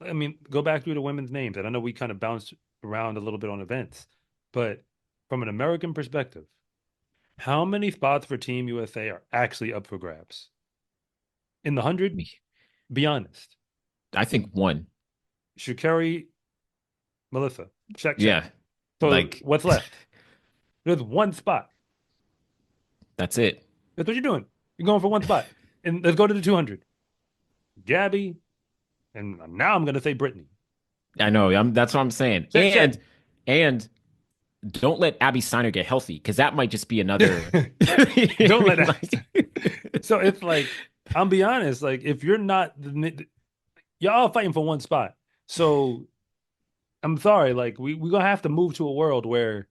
I mean, go back through the women's names, and I know we kind of bounced around a little bit on events, but from an American perspective, how many spots for Team USA are actually up for grabs? In the 100, be honest. I think one. Sha'Carri, Melissa, check, check. Yeah, So like what's left? There's one spot. that's it. That's what you're doing. You're going for one spot. And let's go to the 200. Gabby, and now I'm going to say Brittany. I know. That's what I'm saying. Check, check. And don't let Abby Steiner get healthy because that might just be another. Don't let that. Like, So it's like, I'll be honest, like if you're not, you're all fighting for one spot. So I'm sorry, like we're gonna have to move to a world where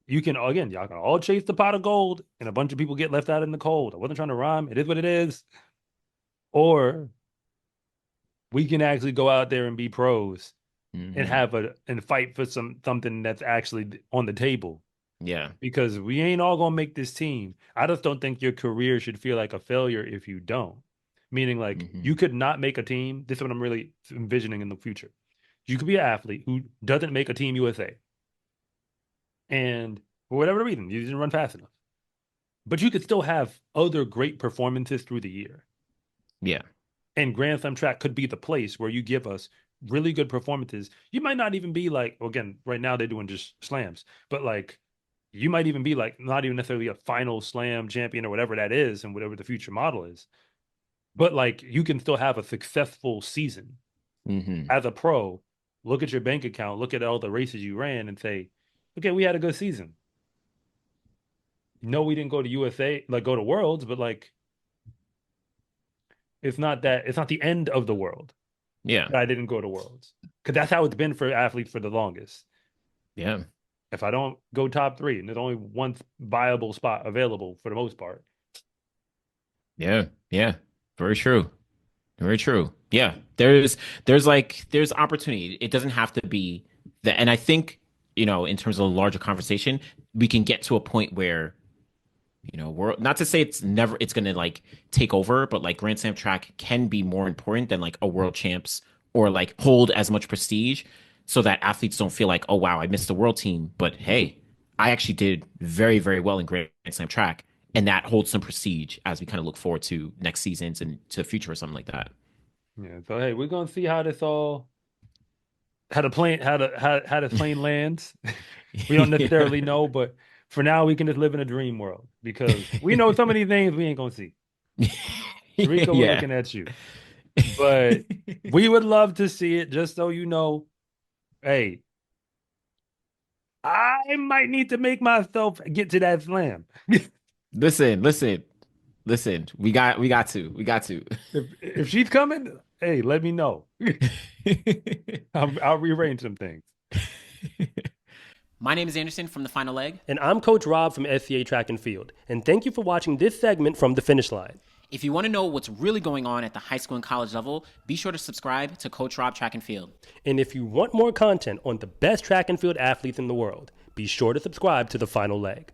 you can again, y'all can all chase the pot of gold and a bunch of people get left out in the cold. I wasn't trying to rhyme. It is what it is. Or we can actually go out there and be pros and mhm. have a and fight for something that's actually on the table. Yeah. Because we ain't all gonna make this team. I just don't think your career should feel like a failure if you don't. Meaning, like Hmm. you could not make a team. This is what I'm really envisioning in the future. You could be an athlete who doesn't make a team USA, and for whatever reason, you didn't run fast enough. But you could still have other great performances through the year. Yeah. And Grand Slam track could be the place where you give us really good performances. You might not even be like, well, again, right now they're doing just slams, but like you might even be like not even necessarily a final slam champion or whatever that is and whatever the future model is. But like you can still have a successful season Hmm. as a pro. Look at your bank account, look at all the races you ran and say, okay, we had a good season. No, we didn't go to USA, like go to Worlds, but like it's not the end of the world Yeah. that I didn't go to Worlds. Because that's how it's been for athletes for the longest. Yeah. If I don't go top three, and there's only one viable spot available for the most part. Yeah. Yeah. Very true. Very true. Yeah. There's opportunity. It doesn't have to be that. And I think, in terms of a larger conversation, we can get to a point where we're not to say it's gonna like take over, but like Grand Slam track can be more important than like a world champs or like hold as much prestige so that athletes don't feel like, oh wow, I missed the world team. But hey, I actually did very, very well in Grand Slam track. And that holds some prestige as we kind of look forward to next seasons and to the future or something like that. Yeah. So hey, we're gonna see how this all how this plane lands. We don't necessarily know, but for now we can just live in a dream world because we know some of these things we ain't gonna see. Sharika, we're Yeah. looking at you. But we would love to see it, just so you know. Hey, I might need to make myself get to that slam. Listen. We got to. If she's coming, hey, let me know. I'll rearrange some things. My name is Anderson from the Final Leg. And I'm Coach Rob from SCA Track and Field. And thank you for watching this segment from the finish line. If you want to know what's really going on at the high school and college level, be sure to subscribe to Coach Rob Track and Field. And if you want more content on the best track and field athletes in the world, be sure to subscribe to The Final Leg.